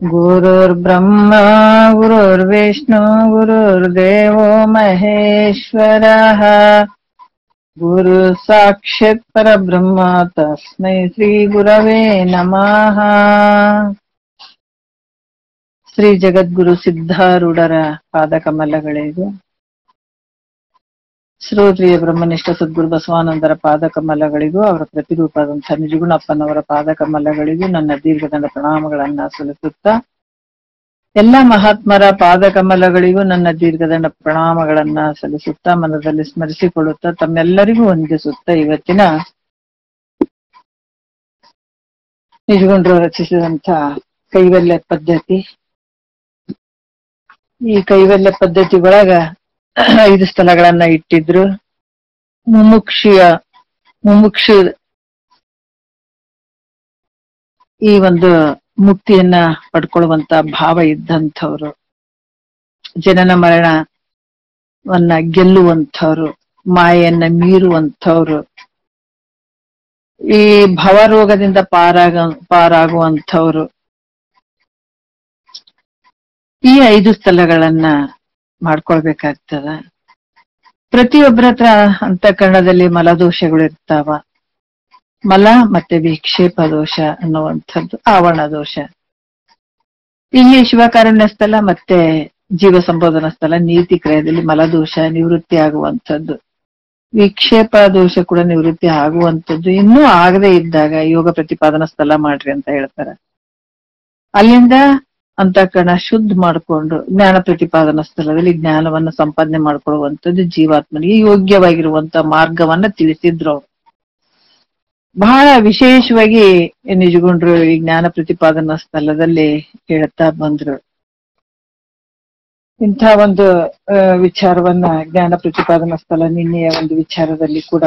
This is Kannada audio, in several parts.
ಗುರುರ್ಬ್ರಹ್ಮ ಗುರುರ್ವಿಷ್ಣು ಗುರುರ್ದೇವೋ ಮಹೇಶ್ವರಃ ಗುರು ಸಾಕ್ಷಾತ್ ಪರಬ್ರಹ್ಮ ತಸ್ಮೈ ಶ್ರೀ ಗುರವೇ ನಮಃ. ಶ್ರೀ ಜಗದ್ಗುರು ಸಿದ್ಧಾರೂಢರ ಪಾದಕಮಲಗಳಿಗೂ, ಶ್ರೋತ್ರಿಯ ಬ್ರಹ್ಮನಿಷ್ಠ ಸದ್ಗುರು ಬಸವಾನಂದರ ಪಾದಕಮಲಗಳಿಗೂ, ಅವರ ಪ್ರತಿರೂಪದಂತಹ ನಿಜಗುಣಪ್ಪನವರ ಪಾದಕಮಲಗಳಿಗೂ ನನ್ನ ದೀರ್ಘದಂಡ ಪ್ರಣಾಮಗಳನ್ನ ಸಲ್ಲಿಸುತ್ತಾ, ಎಲ್ಲ ಮಹಾತ್ಮರ ಪಾದಕಮಲಗಳಿಗೂ ನನ್ನ ದೀರ್ಘದಂಡ ಪ್ರಣಾಮಗಳನ್ನ ಸಲ್ಲಿಸುತ್ತಾ, ಮನದಲ್ಲಿ ಸ್ಮರಿಸಿಕೊಳ್ಳುತ್ತಾ, ತಮ್ಮೆಲ್ಲರಿಗೂ ವಂದಿಸುತ್ತಾ, ಇವತ್ತಿನ ನಿಜಗುಣರು ರಚಿಸಿದಂತ ಕೈವಲ್ಯ ಪದ್ಧತಿ, ಈ ಕೈವಲ್ಯ ಪದ್ಧತಿ ಒಳಗ 5 ಸ್ಥಳಗಳನ್ನ ಇಟ್ಟಿದ್ರು. ಮುಮುಕ್ಷು ಈ ಒಂದು ಮುಕ್ತಿಯನ್ನ ಪಡ್ಕೊಳ್ಳುವಂತ ಭಾವ ಇದ್ದಂಥವ್ರು, ಜನನ ಮರಣವನ್ನ ಗೆಲ್ಲುವಂಥವ್ರು, ಮಾಯೆಯನ್ನ ಮೀರುವಂಥವ್ರು, ಈ ಭವರೋಗದಿಂದ ಪಾರಾಗುವಂಥವ್ರು, ಈ 5 ಸ್ಥಳಗಳನ್ನ ಮಾಡ್ಕೊಳ್ಬೇಕಾಗ್ತದ. ಪ್ರತಿಯೊಬ್ಬರ ಹತ್ರ ಅಂತಃಕರಣದಲ್ಲಿ ಮಲದೋಷಗಳು ಇರ್ತಾವ. ಮಲ ಮತ್ತೆ ವಿಕ್ಷೇಪ ದೋಷ ಅನ್ನುವಂಥದ್ದು ಆವರಣ ದೋಷ. ಇಲ್ಲಿ ಶಿವಕಾರುಣ್ಯ ಸ್ಥಳ ಮತ್ತೆ ಜೀವ ಸಂಬೋಧನಾ ಸ್ಥಳ ನೀತಿ ಕ್ರಯದಲ್ಲಿ ಮಲದೋಷ ನಿವೃತ್ತಿ ಆಗುವಂಥದ್ದು, ವಿಕ್ಷೇಪ ದೋಷ ಕೂಡ ನಿವೃತ್ತಿ ಆಗುವಂಥದ್ದು. ಇನ್ನೂ ಆಗದೆ ಇದ್ದಾಗ ಯೋಗ ಪ್ರತಿಪಾದನಾ ಸ್ಥಳ ಮಾಡ್ರಿ ಅಂತ ಹೇಳ್ತಾರೆ. ಅಲ್ಲಿಂದ ಅಂತಃಕರಣ ಶುದ್ಧ ಮಾಡಿಕೊಂಡು ಜ್ಞಾನ ಪ್ರತಿಪಾದನಾ ಸ್ಥಳದಲ್ಲಿ ಜ್ಞಾನವನ್ನ ಸಂಪಾದನೆ ಮಾಡ್ಕೊಳ್ಳುವಂಥದ್ದು ಜೀವಾತ್ಮನಿಗೆ ಯೋಗ್ಯವಾಗಿರುವಂತ ಮಾರ್ಗವನ್ನ ತಿಳಿಸಿದ್ರು ಅವ್ರು. ಬಹಳ ವಿಶೇಷವಾಗಿ ನಿಜಗುಂಡ್ರು ಈ ಜ್ಞಾನ ಪ್ರತಿಪಾದನಾ ಸ್ಥಳದಲ್ಲಿ ಹೇಳ್ತಾ ಬಂದ್ರು. ಇಂಥ ಒಂದು ವಿಚಾರವನ್ನ ಜ್ಞಾನ ಪ್ರತಿಪಾದನಾ ಸ್ಥಳ ನಿನ್ನೆಯ ಒಂದು ವಿಚಾರದಲ್ಲಿ ಕೂಡ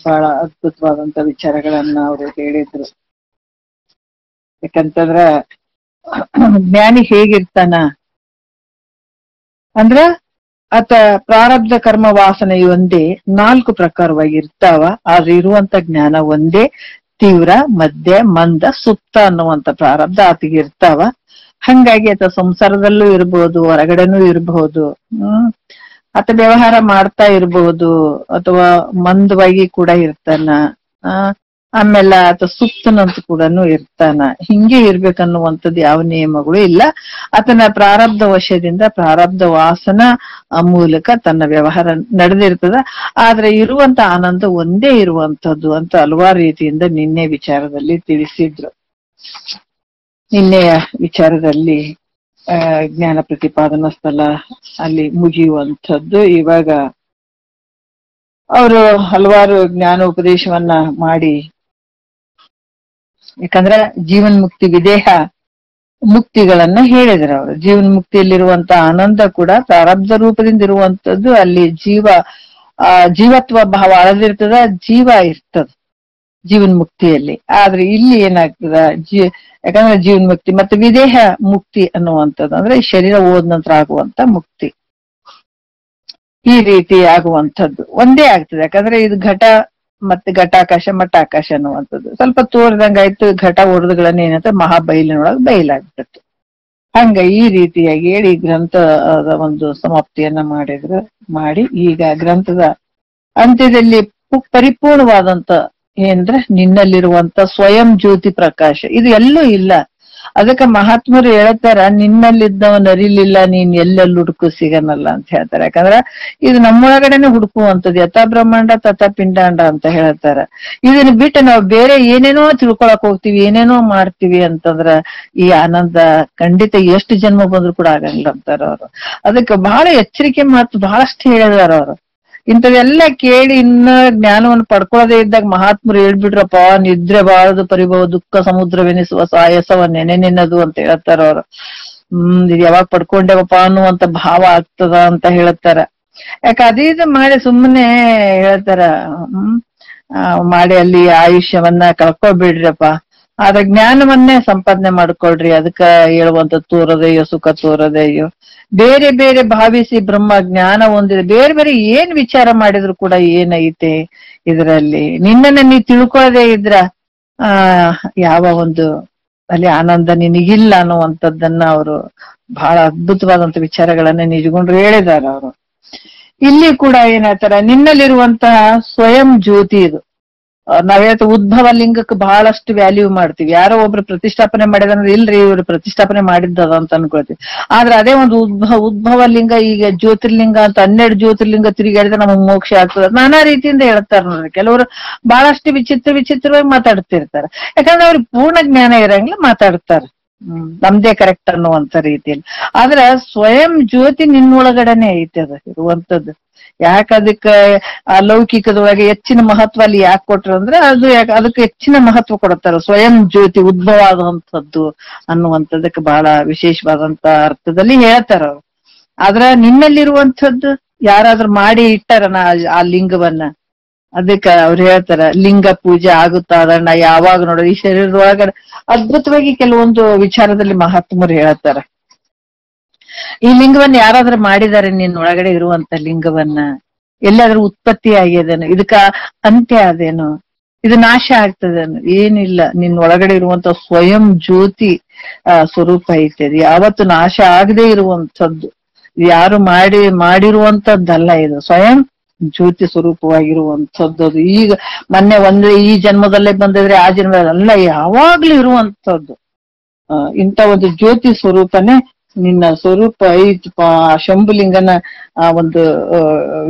ಬಹಳ ಅದ್ಭುತವಾದಂತ ವಿಚಾರಗಳನ್ನ ಅವರು ಹೇಳಿದ್ರು. ಯಾಕಂತಂದ್ರ ಜ್ಞಾನಿ ಹೇಗಿರ್ತಾನ ಅಂದ್ರ ಆತ ಪ್ರಾರಬ್ಧ ಕರ್ಮ ವಾಸನೆ ಒಂದೇ 4 ಪ್ರಕಾರವಾಗಿ ಇರ್ತಾವ. ಆದ್ರೆ ಇರುವಂತ ಜ್ಞಾನ ಒಂದೇ, ತೀವ್ರ, ಮಧ್ಯ, ಮಂದ, ಸುಪ್ತ ಅನ್ನುವಂತ ಪ್ರಾರಬ್ಧ ಆತಗೆ ಇರ್ತಾವ. ಹಂಗಾಗಿ ಆತ ಸಂಸಾರದಲ್ಲೂ ಇರಬಹುದು, ಹೊರಗಡೆನೂ ಇರಬಹುದು, ಆತ ವ್ಯವಹಾರ ಮಾಡ್ತಾ ಇರಬಹುದು, ಅಥವಾ ಮಂದವಾಗಿ ಕೂಡ ಇರ್ತಾನ, ಆಮೇಲೆ ಆತ ಸುಪ್ತನಂತ ಕೂಡ ಇರ್ತಾನ. ಹಿಂಗೆ ಇರ್ಬೇಕನ್ನುವಂಥದ್ದು ಯಾವ ನಿಯಮಗಳು ಇಲ್ಲ. ಆತನ ಪ್ರಾರಬ್ಧ ವಶದಿಂದ ಪ್ರಾರಬ್ಧ ವಾಸನ ಮೂಲಕ ತನ್ನ ವ್ಯವಹಾರ ನಡೆದಿರ್ತದ. ಆದ್ರೆ ಇರುವಂತ ಆನಂದ ಒಂದೇ ಇರುವಂತದ್ದು ಅಂತ ಹಲವಾರು ರೀತಿಯಿಂದ ನಿನ್ನೆ ವಿಚಾರದಲ್ಲಿ ತಿಳಿಸಿದ್ರು. ನಿನ್ನೆಯ ವಿಚಾರದಲ್ಲಿ ಜ್ಞಾನ ಪ್ರತಿಪಾದನಾ ಸ್ಥಳ ಅಲ್ಲಿ ಮುಗಿಯುವಂಥದ್ದು. ಇವಾಗ ಅವರು ಹಲವಾರು ಜ್ಞಾನ ಉಪದೇಶವನ್ನ ಮಾಡಿ, ಯಾಕಂದ್ರ ಜೀವನ್ ಮುಕ್ತಿ ವಿದೇಹ ಮುಕ್ತಿಗಳನ್ನ ಹೇಳಿದ್ರು ಅವರು. ಜೀವನ್ ಮುಕ್ತಿಯಲ್ಲಿರುವಂತ ಆನಂದ ಕೂಡ ಪ್ರಾರಬ್ಧ ರೂಪದಿಂದ ಇರುವಂತದ್ದು. ಅಲ್ಲಿ ಜೀವತ್ವ ಭಾವ ಅಳದಿರ್ತದ, ಜೀವ ಇರ್ತದ ಜೀವನ್ ಮುಕ್ತಿಯಲ್ಲಿ. ಆದ್ರೆ ಇಲ್ಲಿ ಏನಾಗ್ತದ, ಯಾಕಂದ್ರೆ ಜೀವನ್ ಮುಕ್ತಿ ಮತ್ತೆ ವಿದೇಹ ಮುಕ್ತಿ ಅನ್ನುವಂಥದ್ದು ಅಂದ್ರೆ ಶರೀರ ಹೋದ ನಂತರ ಆಗುವಂತ ಮುಕ್ತಿ. ಈ ರೀತಿ ಆಗುವಂಥದ್ದು ಒಂದೇ ಆಗ್ತದೆ. ಯಾಕಂದ್ರೆ ಇದು ಘಟ ಮತ್ತೆ ಘಟಾಕಾಶ ಮಠಾಕಾಶ ಅನ್ನುವಂಥದ್ದು ಸ್ವಲ್ಪ ತೋರ್ದಂಗಾಯ್ತು. ಘಟ ಒಡೆದುಗಳನ್ನ ಏನಂತ ಮಹಾಬೈಲಿನೊಳಗೆ ಬಯಲಾಗ್ತದೆ. ಹಂಗ ಈ ರೀತಿಯಾಗಿ ಹೇಳಿ ಗ್ರಂಥದ ಒಂದು ಸಮಾಪ್ತಿಯನ್ನ ಮಾಡಿ ಈಗ ಗ್ರಂಥದ ಅಂತ್ಯದಲ್ಲಿ ಪರಿಪೂರ್ಣವಾದಂತ ಏನ್ರ ನಿನ್ನಲ್ಲಿರುವಂತ ಸ್ವಯಂ ಜ್ಯೋತಿ ಪ್ರಕಾಶ ಇದು ಎಲ್ಲೂ ಇಲ್ಲ. ಅದಕ್ಕೆ ಮಹಾತ್ಮರು ಹೇಳ್ತಾರ, ನಿನ್ನಲ್ಲಿದ್ದವನ್ ಅರಿಲಿಲ್ಲ ನೀನ್ ಎಲ್ಲೆಲ್ಲಿ ಹುಡುಕು ಸಿಗನಲ್ಲ ಅಂತ ಹೇಳ್ತಾರೆ. ಯಾಕಂದ್ರ ಇದು ನಮ್ಮೊಳಗಡೆನೆ ಹುಡುಕುವಂಥದ್ದು. ಯಥಾ ಬ್ರಹ್ಮಾಂಡ ತಥಾ ಪಿಂಡಾಂಡ ಅಂತ ಹೇಳ್ತಾರ. ಇದನ್ನ ಬಿಟ್ಟು ನಾವು ಬೇರೆ ಏನೇನೋ ತಿಳ್ಕೊಳಕ್ ಹೋಗ್ತೀವಿ, ಏನೇನೋ ಮಾಡ್ತೀವಿ ಅಂತಂದ್ರ ಈ ಆನಂದ ಖಂಡಿತ ಎಷ್ಟು ಜನ್ಮ ಬಂದ್ರು ಕೂಡ ಆಗಂಗಿಲ್ಲ ಅಂತಾರ ಅವ್ರು. ಅದಕ್ಕೆ ಬಹಳ ಎಚ್ಚರಿಕೆ ಮಾತು ಬಹಳಷ್ಟು ಹೇಳಿದಾರ ಅವರು. ಇಂಥದೆಲ್ಲ ಕೇಳಿ ಇನ್ನ ಜ್ಞಾನವನ್ನು ಪಡ್ಕೊಳ್ಳದೆ ಇದ್ದಾಗ ಮಹಾತ್ಮರು ಹೇಳ್ಬಿಟ್ರಪ್ಪ, ನಿದ್ರೆ ಬಾಳದು ಪರಿಭವ ದುಃಖ ಸಮುದ್ರವೆನಿಸುವ ಸಾಯಸವ ನೆನೆನೆನ್ನದು ಅಂತ ಹೇಳ್ತಾರ ಅವ್ರು. ಇದು ಯಾವಾಗ ಪಡ್ಕೊಂಡೇವಪ್ಪ ಅನ್ನುವಂತ ಭಾವ ಆಗ್ತದ ಅಂತ ಹೇಳ್ತಾರ. ಯಾಕೆ ಅದೀದು ಮಾಡಿ ಸುಮ್ಮನೆ ಹೇಳ್ತಾರ, ಮಾಡಿ ಅಲ್ಲಿ ಆಯುಷ್ಯವನ್ನ ಕಳ್ಕೊಬಿಡ್ರಪ್ಪ, ಆದ್ರೆ ಜ್ಞಾನವನ್ನೇ ಸಂಪಾದನೆ ಮಾಡ್ಕೊಳ್ರಿ, ಅದಕ್ಕ ಹೇಳುವಂತ ತೋರದೆಯೋ ಸುಖ ತೋರದೆಯೋ, ಬೇರೆ ಬೇರೆ ಭಾವಿಸಿ ಬ್ರಹ್ಮ ಜ್ಞಾನ ಹೊಂದಿದೆ. ಬೇರೆ ಬೇರೆ ಏನ್ ವಿಚಾರ ಮಾಡಿದ್ರು ಕೂಡ ಏನೈತೆ ಇದರಲ್ಲಿ, ನಿನ್ನನ್ನ ನೀ ತಿಳ್ಕೊಳ್ಳದೆ ಇದ್ರ ಯಾವ ಒಂದು ಅಲ್ಲಿ ಆನಂದ ನಿನಗಿಲ್ಲ ಅನ್ನುವಂಥದ್ದನ್ನ ಅವರು ಬಹಳ ಅದ್ಭುತವಾದಂತ ವಿಚಾರಗಳನ್ನ ನಿಜಗೊಂಡ್ರು ಹೇಳಿದಾರ ಅವರು. ಇಲ್ಲಿ ಕೂಡ ಏನ್ ಹೇಳ್ತಾರ, ನಿನ್ನಲ್ಲಿರುವಂತಹ ಸ್ವಯಂ ಜ್ಯೋತಿ ಇದು. ನಾವ್ ಹೇಳ್ತೇವೆ ಉದ್ಭವ ಲಿಂಗಕ್ಕೆ ಬಹಳಷ್ಟು ವ್ಯಾಲ್ಯೂ ಮಾಡ್ತೀವಿ. ಯಾರೋ ಒಬ್ರು ಪ್ರತಿಷ್ಠಾಪನೆ ಮಾಡಿದ್ರೆ ಇಲ್ರಿ ಇವ್ರು ಪ್ರತಿಷ್ಠಾಪನೆ ಮಾಡಿದ್ದದ ಅಂತ ಅನ್ಕೊಳ್ತೀವಿ. ಆದ್ರೆ ಅದೇ ಒಂದು ಉದ್ಭವ ಲಿಂಗ, ಈಗ ಜ್ಯೋತಿರ್ಲಿಂಗ ಅಂತ 12 ಜ್ಯೋತಿರ್ಲಿಂಗ ತಿರುಗಾಡಿದ್ರೆ ನಮಗ್ ಮೋಕ್ಷ ಆಗ್ತದೆ, ನಾನಾ ರೀತಿಯಿಂದ ಹೇಳ್ತಾರ ನೋಡ್ರಿ. ಕೆಲವರು ಬಹಳಷ್ಟು ವಿಚಿತ್ರವಾಗಿ ಮಾತಾಡ್ತಿರ್ತಾರೆ, ಯಾಕಂದ್ರೆ ಅವ್ರಿಗೆ ಪೂರ್ಣ ಜ್ಞಾನ ಇರಂಗಿಲ್ಲ ಮಾತಾಡ್ತಾರೆ, ನಮ್ದೇ ಕರೆಕ್ಟ್ ಅನ್ನುವಂತ ರೀತಿಯಲ್ಲಿ. ಆದ್ರ ಸ್ವಯಂ ಜ್ಯೋತಿ ನಿನ್ನೊಳಗಡೆನೆ ಐತೆ ಅದು ಇರುವಂತದ್ದು. ಯಾಕೆ ಅದಕ್ಕೆ ಆ ಲೌಕಿಕದೊಳಗೆ ಹೆಚ್ಚಿನ ಮಹತ್ವ ಅಲ್ಲಿ ಯಾಕೆ ಕೊಟ್ರು ಅಂದ್ರೆ ಅದು ಅದಕ್ಕೆ ಹೆಚ್ಚಿನ ಮಹತ್ವ ಕೊಡ್ತಾರೆ. ಸ್ವಯಂ ಜ್ಯೋತಿ ಉದ್ಭವ ಆದಂಥದ್ದು ಅನ್ನುವಂಥದ್ದಕ್ಕೆ ಬಹಳ ವಿಶೇಷವಾದಂತ ಅರ್ಥದಲ್ಲಿ ಹೇಳ್ತಾರ ಅವ್ರು. ಆದ್ರ ನಿನ್ನಲ್ಲಿರುವಂಥದ್ದು ಯಾರಾದ್ರೂ ಮಾಡಿ ಇಟ್ಟಾರನ ಆ ಲಿಂಗವನ್ನ, ಅದಕ್ಕೆ ಅವ್ರು ಹೇಳ್ತಾರ ಲಿಂಗ ಪೂಜೆ ಆಗುತ್ತಾ ಅದನ್ನ ಯಾವಾಗ ನೋಡೋ ಈ ಶರೀರದೊಳಗಡೆ ಅದ್ಭುತವಾಗಿ ಕೆಲವೊಂದು ವಿಚಾರದಲ್ಲಿ ಮಹಾತ್ಮರು ಹೇಳ್ತಾರ. ಈ ಲಿಂಗವನ್ನ ಯಾರಾದ್ರೂ ಮಾಡಿದಾರೆ, ನಿನ್ನ ಒಳಗಡೆ ಇರುವಂತ ಲಿಂಗವನ್ನ ಎಲ್ಲಾದ್ರೂ ಉತ್ಪತ್ತಿ ಆಗ್ಯದೇನು, ಇದಕ್ಕ ಅಂತ್ಯ ಅದೇನು, ಇದು ನಾಶ ಆಗ್ತದೇನು? ಏನಿಲ್ಲ, ನಿನ್ನ ಒಳಗಡೆ ಇರುವಂತ ಸ್ವಯಂ ಜ್ಯೋತಿ ಸ್ವರೂಪ ಐತೆ, ಯಾವತ್ತು ನಾಶ ಆಗದೆ ಇರುವಂತದ್ದು, ಯಾರು ಮಾಡಿರುವಂತದ್ದಲ್ಲ, ಇದು ಸ್ವಯಂ ಜ್ಯೋತಿ ಸ್ವರೂಪವಾಗಿರುವಂಥದ್ದು. ಅದು ಈಗ ಮೊನ್ನೆ ಈ ಜನ್ಮದಲ್ಲೇ ಬಂದಿದ್ರೆ ಆ ಜನ್ಮದಲ್ಲ, ಯಾವಾಗ್ಲೂ ಇರುವಂತದ್ದು. ಇಂಥ ಒಂದು ಜ್ಯೋತಿ ಸ್ವರೂಪನೇ ನಿನ್ನ ಸ್ವರೂಪ ಐತಪ್ಪ. ಶಂಭುಲಿಂಗನ ಒಂದು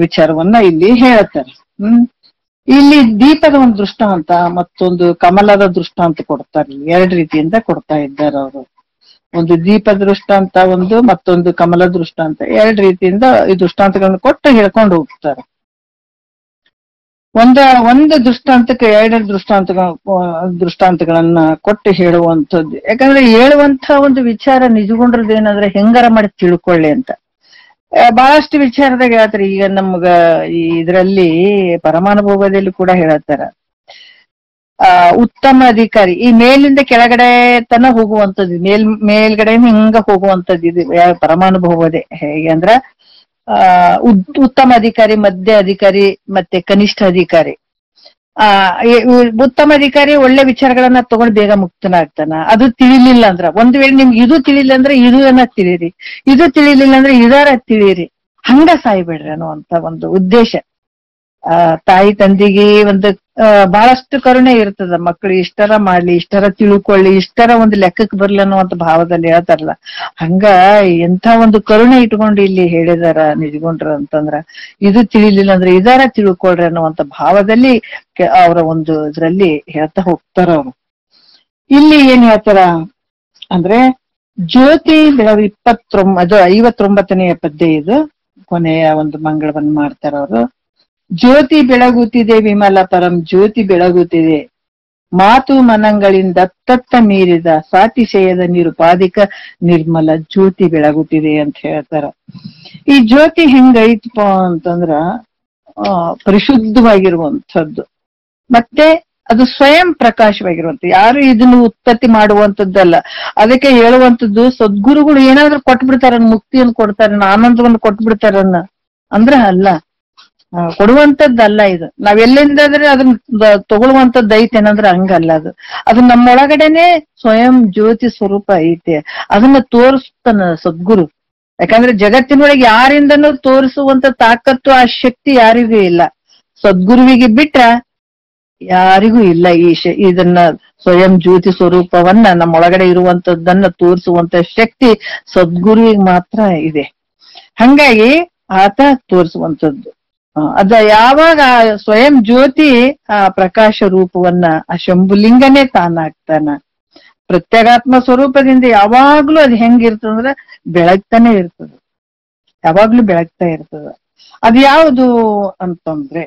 ವಿಚಾರವನ್ನ ಇಲ್ಲಿ ಹೇಳ್ತಾರೆ. ಇಲ್ಲಿ ದೀಪದ ಒಂದು ದೃಷ್ಟಾಂತ ಮತ್ತೊಂದು ಕಮಲದ ದೃಷ್ಟಾಂತ ಕೊಡ್ತಾರೆ. 2 ರೀತಿಯಿಂದ ಕೊಡ್ತಾ ಇದ್ದಾರೆ ಅವರು. ಒಂದು ದೀಪ ದೃಷ್ಟಾಂತ ಒಂದು, ಮತ್ತೊಂದು ಕಮಲ ದೃಷ್ಟಾಂತ. 2 ರೀತಿಯಿಂದ ಈ ದೃಷ್ಟಾಂತಗಳನ್ನ ಕೊಟ್ಟು ಹೇಳ್ಕೊಂಡು ಹೋಗ್ತಾರೆ. ಒಂದು ದೃಷ್ಟಾಂತಕ್ಕೆ 2 ದೃಷ್ಟಾಂತಗಳನ್ನ ಕೊಟ್ಟು ಹೇಳುವಂಥದ್ದು. ಯಾಕಂದ್ರೆ ಹೇಳುವಂತ ಒಂದು ವಿಚಾರ ನಿಜಗೊಂಡ್ರದೇನಂದ್ರೆ ಹೆಂಗಾರ ಮಾಡಿ ತಿಳ್ಕೊಳ್ಳಿ ಅಂತ ಬಹಳಷ್ಟು ವಿಚಾರದಾಗ ಹೇಳ್ತಾರೆ. ಈಗ ನಮ್ಗ ಇದ್ರಲ್ಲಿ ಪರಮಾನುಭವದಲ್ಲಿ ಕೂಡ ಹೇಳ್ತಾರ, ಉತ್ತಮ ಅಧಿಕಾರಿ ಈ ಮೇಲಿಂದ ಕೆಳಗಡೆ ತನ ಹೋಗುವಂಥದ್ದು, ಮೇಲ್ಗಡೆ ಹಿಂಗ ಹೋಗುವಂಥದ್ದು ಇದು ಪರಮಾನುಭವದೇ. ಹೇಗೆ ಅಂದ್ರ ಉತ್ತಮ ಅಧಿಕಾರಿ, ಮಧ್ಯ ಅಧಿಕಾರಿ ಮತ್ತೆ ಕನಿಷ್ಠ ಅಧಿಕಾರಿ. ಉತ್ತಮ ಅಧಿಕಾರಿ ಒಳ್ಳೆ ವಿಚಾರಗಳನ್ನ ತಗೊಂಡು ಬೇಗ ಮುಕ್ತನಾಗ್ತಾನ. ಅದು ತಿಳಿಲಿಲ್ಲ ಅಂದ್ರ, ಒಂದ್ ವೇಳೆ ನಿಮ್ಗೆ ಇದು ತಿಳಿಲಿಲ್ಲ ಅಂದ್ರೆ ಇದು ಏನ ತಿಳಿರಿ, ಇದು ತಿಳಿಲಿಲ್ಲ ಅಂದ್ರೆ ಇದಾರ ತಿಳಿರಿ, ಹಂಗ ಸಾಯ್ಬೇಡ್ರಿ ಅನ್ನುವಂತ ಒಂದು ಉದ್ದೇಶ. ತಾಯಿ ತಂದೆಗೆ ಒಂದು ಬಹಳಷ್ಟು ಕರುಣೆ ಇರ್ತದ. ಮಕ್ಕಳು ಇಷ್ಟರ ಮಾಡ್ಲಿ, ಇಷ್ಟರ ತಿಳ್ಕೊಳ್ಳಿ, ಇಷ್ಟರ ಒಂದು ಲೆಕ್ಕಕ್ಕೆ ಬರ್ಲಿ ಅನ್ನುವಂತ ಭಾವದಲ್ಲಿ ಹೇಳ್ತಾರಲ್ಲ, ಹಂಗ ಎಂಥ ಒಂದು ಕರುಣೆ ಇಟ್ಕೊಂಡು ಇಲ್ಲಿ ಹೇಳಿದಾರ ನಿಜಗೊಂಡ್ರ ಅಂತಂದ್ರ, ಇದು ತಿಳಿಲಿಲ್ಲ ಅಂದ್ರೆ ಇದಾರ ತಿಳ್ಕೊಳ್ರಿ ಅನ್ನುವಂತ ಭಾವದಲ್ಲಿ ಅವರ ಒಂದು ಇದ್ರಲ್ಲಿ ಹೇಳ್ತಾ ಹೋಗ್ತಾರ ಅವರು. ಇಲ್ಲಿ ಏನ್ ಹೇಳ್ತಾರ ಅಂದ್ರೆ ಜ್ಯೋತಿ ಬೆಳಗ್ಗೆ 59ನೇ ಪದ್ಯ ಇದು, ಕೊನೆಯ ಒಂದು ಮಂಗಳವನ್ನು ಮಾಡ್ತಾರ ಅವರು. ಜ್ಯೋತಿ ಬೆಳಗುತ್ತಿದೆ ವಿಮಲ ಪರಂ ಜ್ಯೋತಿ ಬೆಳಗುತ್ತಿದೆ, ಮಾತು ಮನಗಳಿಂದ ತತ್ತ ಮೀರಿದ ಸಾತಿಶಯದ ನಿರುಪಾಧಿಕ ನಿರ್ಮಲ ಜ್ಯೋತಿ ಬೆಳಗುತ್ತಿದೆ ಅಂತ ಹೇಳ್ತಾರ. ಈ ಜ್ಯೋತಿ ಹೆಂಗೈತಪ್ಪ ಅಂತಂದ್ರ ಪರಿಶುದ್ಧವಾಗಿರುವಂಥದ್ದು, ಮತ್ತೆ ಅದು ಸ್ವಯಂ ಪ್ರಕಾಶವಾಗಿರುವಂತ, ಯಾರು ಇದನ್ನು ಉತ್ಪತ್ತಿ ಮಾಡುವಂತದ್ದಲ್ಲ. ಅದಕ್ಕೆ ಹೇಳುವಂಥದ್ದು ಸದ್ಗುರುಗಳು ಏನಾದ್ರೂ ಕೊಟ್ಬಿಡ್ತಾರ, ಮುಕ್ತಿಯನ್ನು ಕೊಡ್ತಾರ, ಆನಂದವನ್ನು ಕೊಟ್ಬಿಡ್ತಾರನ್ನ ಅಂದ್ರ ಅಲ್ಲ, ಕೊಡುವಂತದ್ದಲ್ಲ ಇದು. ನಾವೆಲ್ಲಿಂದಾದ್ರೆ ಅದನ್ನ ತಗೊಳ್ಳುವಂತದ್ದು ಐತೇನಂದ್ರೆ ಹಂಗಲ್ಲ. ಅದು ನಮ್ಮೊಳಗಡೆನೆ ಸ್ವಯಂ ಜ್ಯೋತಿ ಸ್ವರೂಪ ಐತೆ, ಅದನ್ನ ತೋರಿಸ್ತಾನ ಸದ್ಗುರು. ಯಾಕಂದ್ರೆ ಜಗತ್ತಿನೊಳಗೆ ಯಾರಿಂದನೂ ತೋರಿಸುವಂತ ತಾಕತ್ತು ಆ ಶಕ್ತಿ ಯಾರಿಗೂ ಇಲ್ಲ, ಸದ್ಗುರುವಿಗೆ ಬಿಟ್ರ ಯಾರಿಗೂ ಇಲ್ಲ. ಇದನ್ನ ಸ್ವಯಂ ಜ್ಯೋತಿ ಸ್ವರೂಪವನ್ನ ನಮ್ಮೊಳಗಡೆ ಇರುವಂತದ್ದನ್ನ ತೋರಿಸುವಂತ ಶಕ್ತಿ ಸದ್ಗುರುವಿಗೆ ಮಾತ್ರ ಇದೆ. ಹಂಗಾಗಿ ಆತ ತೋರಿಸುವಂತದ್ದು ಅದ. ಯಾವಾಗ ಸ್ವಯಂ ಜ್ಯೋತಿ ಆ ಪ್ರಕಾಶ ರೂಪವನ್ನ ಆ ಶಂಭುಲಿಂಗನೇ ತಾನಾಗ್ತಾನ. ಪ್ರತ್ಯೇಗಾತ್ಮ ಸ್ವರೂಪದಿಂದ ಯಾವಾಗ್ಲೂ ಅದು ಹೆಂಗಿರ್ತದಂದ್ರೆ ಬೆಳಗ್ತಾನೆ ಇರ್ತದ, ಯಾವಾಗ್ಲೂ ಬೆಳಗ್ತಾ ಇರ್ತದ. ಅದು ಯಾವುದು ಅಂತಂದ್ರೆ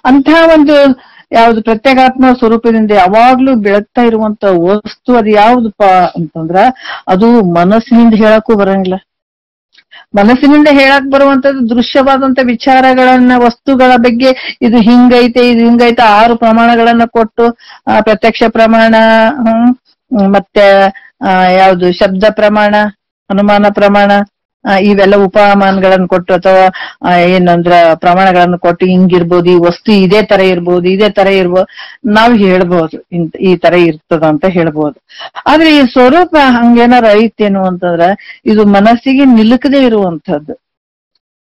ಅಂತ ಒಂದು ಯಾವ್ದು ಪ್ರತ್ಯೇಗಾತ್ಮ ಸ್ವರೂಪದಿಂದ ಯಾವಾಗ್ಲೂ ಬೆಳಗ್ತಾ ಇರುವಂತ ವಸ್ತು ಅದು ಯಾವ್ದಪ್ಪ ಅಂತಂದ್ರ ಅದು ಮನಸ್ಸಿನಿಂದ ಹೇಳಕ್ಕೂ ಬರಂಗಿಲ್ಲ. ಮನಸ್ಸಿನಿಂದ ಹೇಳಕ್ ಬರುವಂತದ್ದು ದೃಶ್ಯವಾದಂತ ವಿಚಾರಗಳನ್ನ, ವಸ್ತುಗಳ ಬಗ್ಗೆ ಇದು ಹಿಂಗೈತೆ ಇದು ಹಿಂಗೈತೆ 6 ಪ್ರಮಾಣಗಳನ್ನ ಕೊಟ್ಟು, ಪ್ರತ್ಯಕ್ಷ ಪ್ರಮಾಣ, ಮತ್ತೆ ಯಾವುದು ಶಬ್ದ ಪ್ರಮಾಣ, ಅನುಮಾನ ಪ್ರಮಾಣ, ಇವೆಲ್ಲ ಉಪಮಾನಗಳನ್ನು ಕೊಟ್ಟು ಅಥವಾ ಏನಂದ್ರ ಪ್ರಮಾಣಗಳನ್ನು ಕೊಟ್ಟು ಹಿಂಗಿರ್ಬೋದು, ಈ ವಸ್ತು ಇದೇ ತರ ಇರ್ಬೋದು, ಇದೇ ತರ ಇರ್ಬೋದು, ನಾವು ಹೇಳ್ಬೋದು ಈ ತರ ಇರ್ತದ ಅಂತ ಹೇಳ್ಬೋದು. ಆದ್ರೆ ಈ ಸ್ವರೂಪ ಹಂಗೇನಾರ ಐತೇನು ಅಂತಂದ್ರ ಇದು ಮನಸ್ಸಿಗೆ ನಿಲುಕದೇ ಇರುವಂತದ್ದು,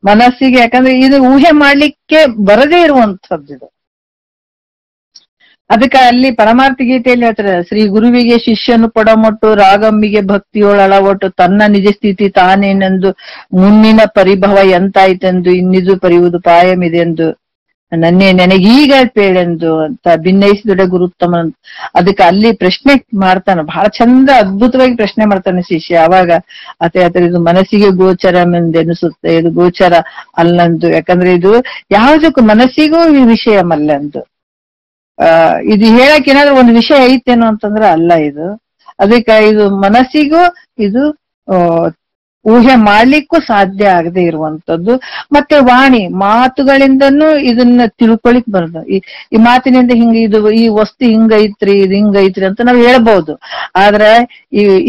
ಮನಸ್ಸಿಗೆ, ಯಾಕಂದ್ರೆ ಇದು ಊಹೆ ಮಾಡ್ಲಿಕ್ಕೆ ಬರದೇ ಇರುವಂತದ್ದು ಇದು. ಅದಕ್ಕೆ ಅಲ್ಲಿ ಪರಮಾರ್ಥ ಗೀತೆಯಲ್ಲಿ ಹೇಳ್ತಾರೆ, ಶ್ರೀ ಗುರುವಿಗೆ ಶಿಷ್ಯನು ಪಡಮೊಟ್ಟು ರಾಗಮ್ಮಿಗೆ ಭಕ್ತಿಯೊಳಳವೊಟ್ಟು ತನ್ನ ನಿಜ ಸ್ಥಿತಿ ತಾನೇನೆಂದು ಮುನ್ನಿನ ಪರಿಭವ ಎಂತಾಯ್ತೆಂದು ಇನ್ನಿದು ಪರಿಯುವುದು ಪಾಯಮಿದೆಂದು ನನ್ನೇ ನನಗೀಗ ಪೇಳೆಂದು ಅಂತ ಭಿನ್ನಯಿಸಿದೊಡೆ ಗುರುತ್ತಮ. ಅದಕ್ಕೆ ಅಲ್ಲಿ ಪ್ರಶ್ನೆ ಮಾಡ್ತಾನೆ, ಬಹಳ ಚಂದ ಅದ್ಭುತವಾಗಿ ಪ್ರಶ್ನೆ ಮಾಡ್ತಾನೆ ಶಿಷ್ಯ. ಅವಾಗ ಆತ ಇದು ಮನಸ್ಸಿಗೆ ಗೋಚರಮೆಂದೆನಿಸುತ್ತೆ, ಇದು ಗೋಚರ ಅಲ್ಲಂದು, ಯಾಕಂದ್ರೆ ಇದು ಯಾವುದಕ್ಕೂ ಮನಸ್ಸಿಗೂ ಈ ವಿಷಯಮಲ್ಲಂದು. ಇದು ಹೇಳಕ್ ಏನಾದ್ರು ಒಂದು ವಿಷಯ ಐತೇನೋ ಅಂತಂದ್ರೆ ಅಲ್ಲ ಇದು. ಅದಕ್ಕೆ ಇದು ಮನಸ್ಸಿಗೂ ಇದು ಊಹೆ ಮಾಡ್ಲಿಕ್ಕೂ ಸಾಧ್ಯ ಆಗದೆ ಇರುವಂತದ್ದು. ಮತ್ತೆ ವಾಣಿ ಮಾತುಗಳಿಂದನೂ ಇದನ್ನ ತಿಳ್ಕೊಳಿಕ್ ಬರೋದು. ಈ ಮಾತಿನಿಂದ ಹಿಂಗ ಇದು ಈ ವಸ್ತು ಹಿಂಗೈತ್ರಿ ಇದು ಹಿಂಗೈತ್ರಿ ಅಂತ ನಾವ್ ಹೇಳ್ಬಹುದು. ಆದ್ರೆ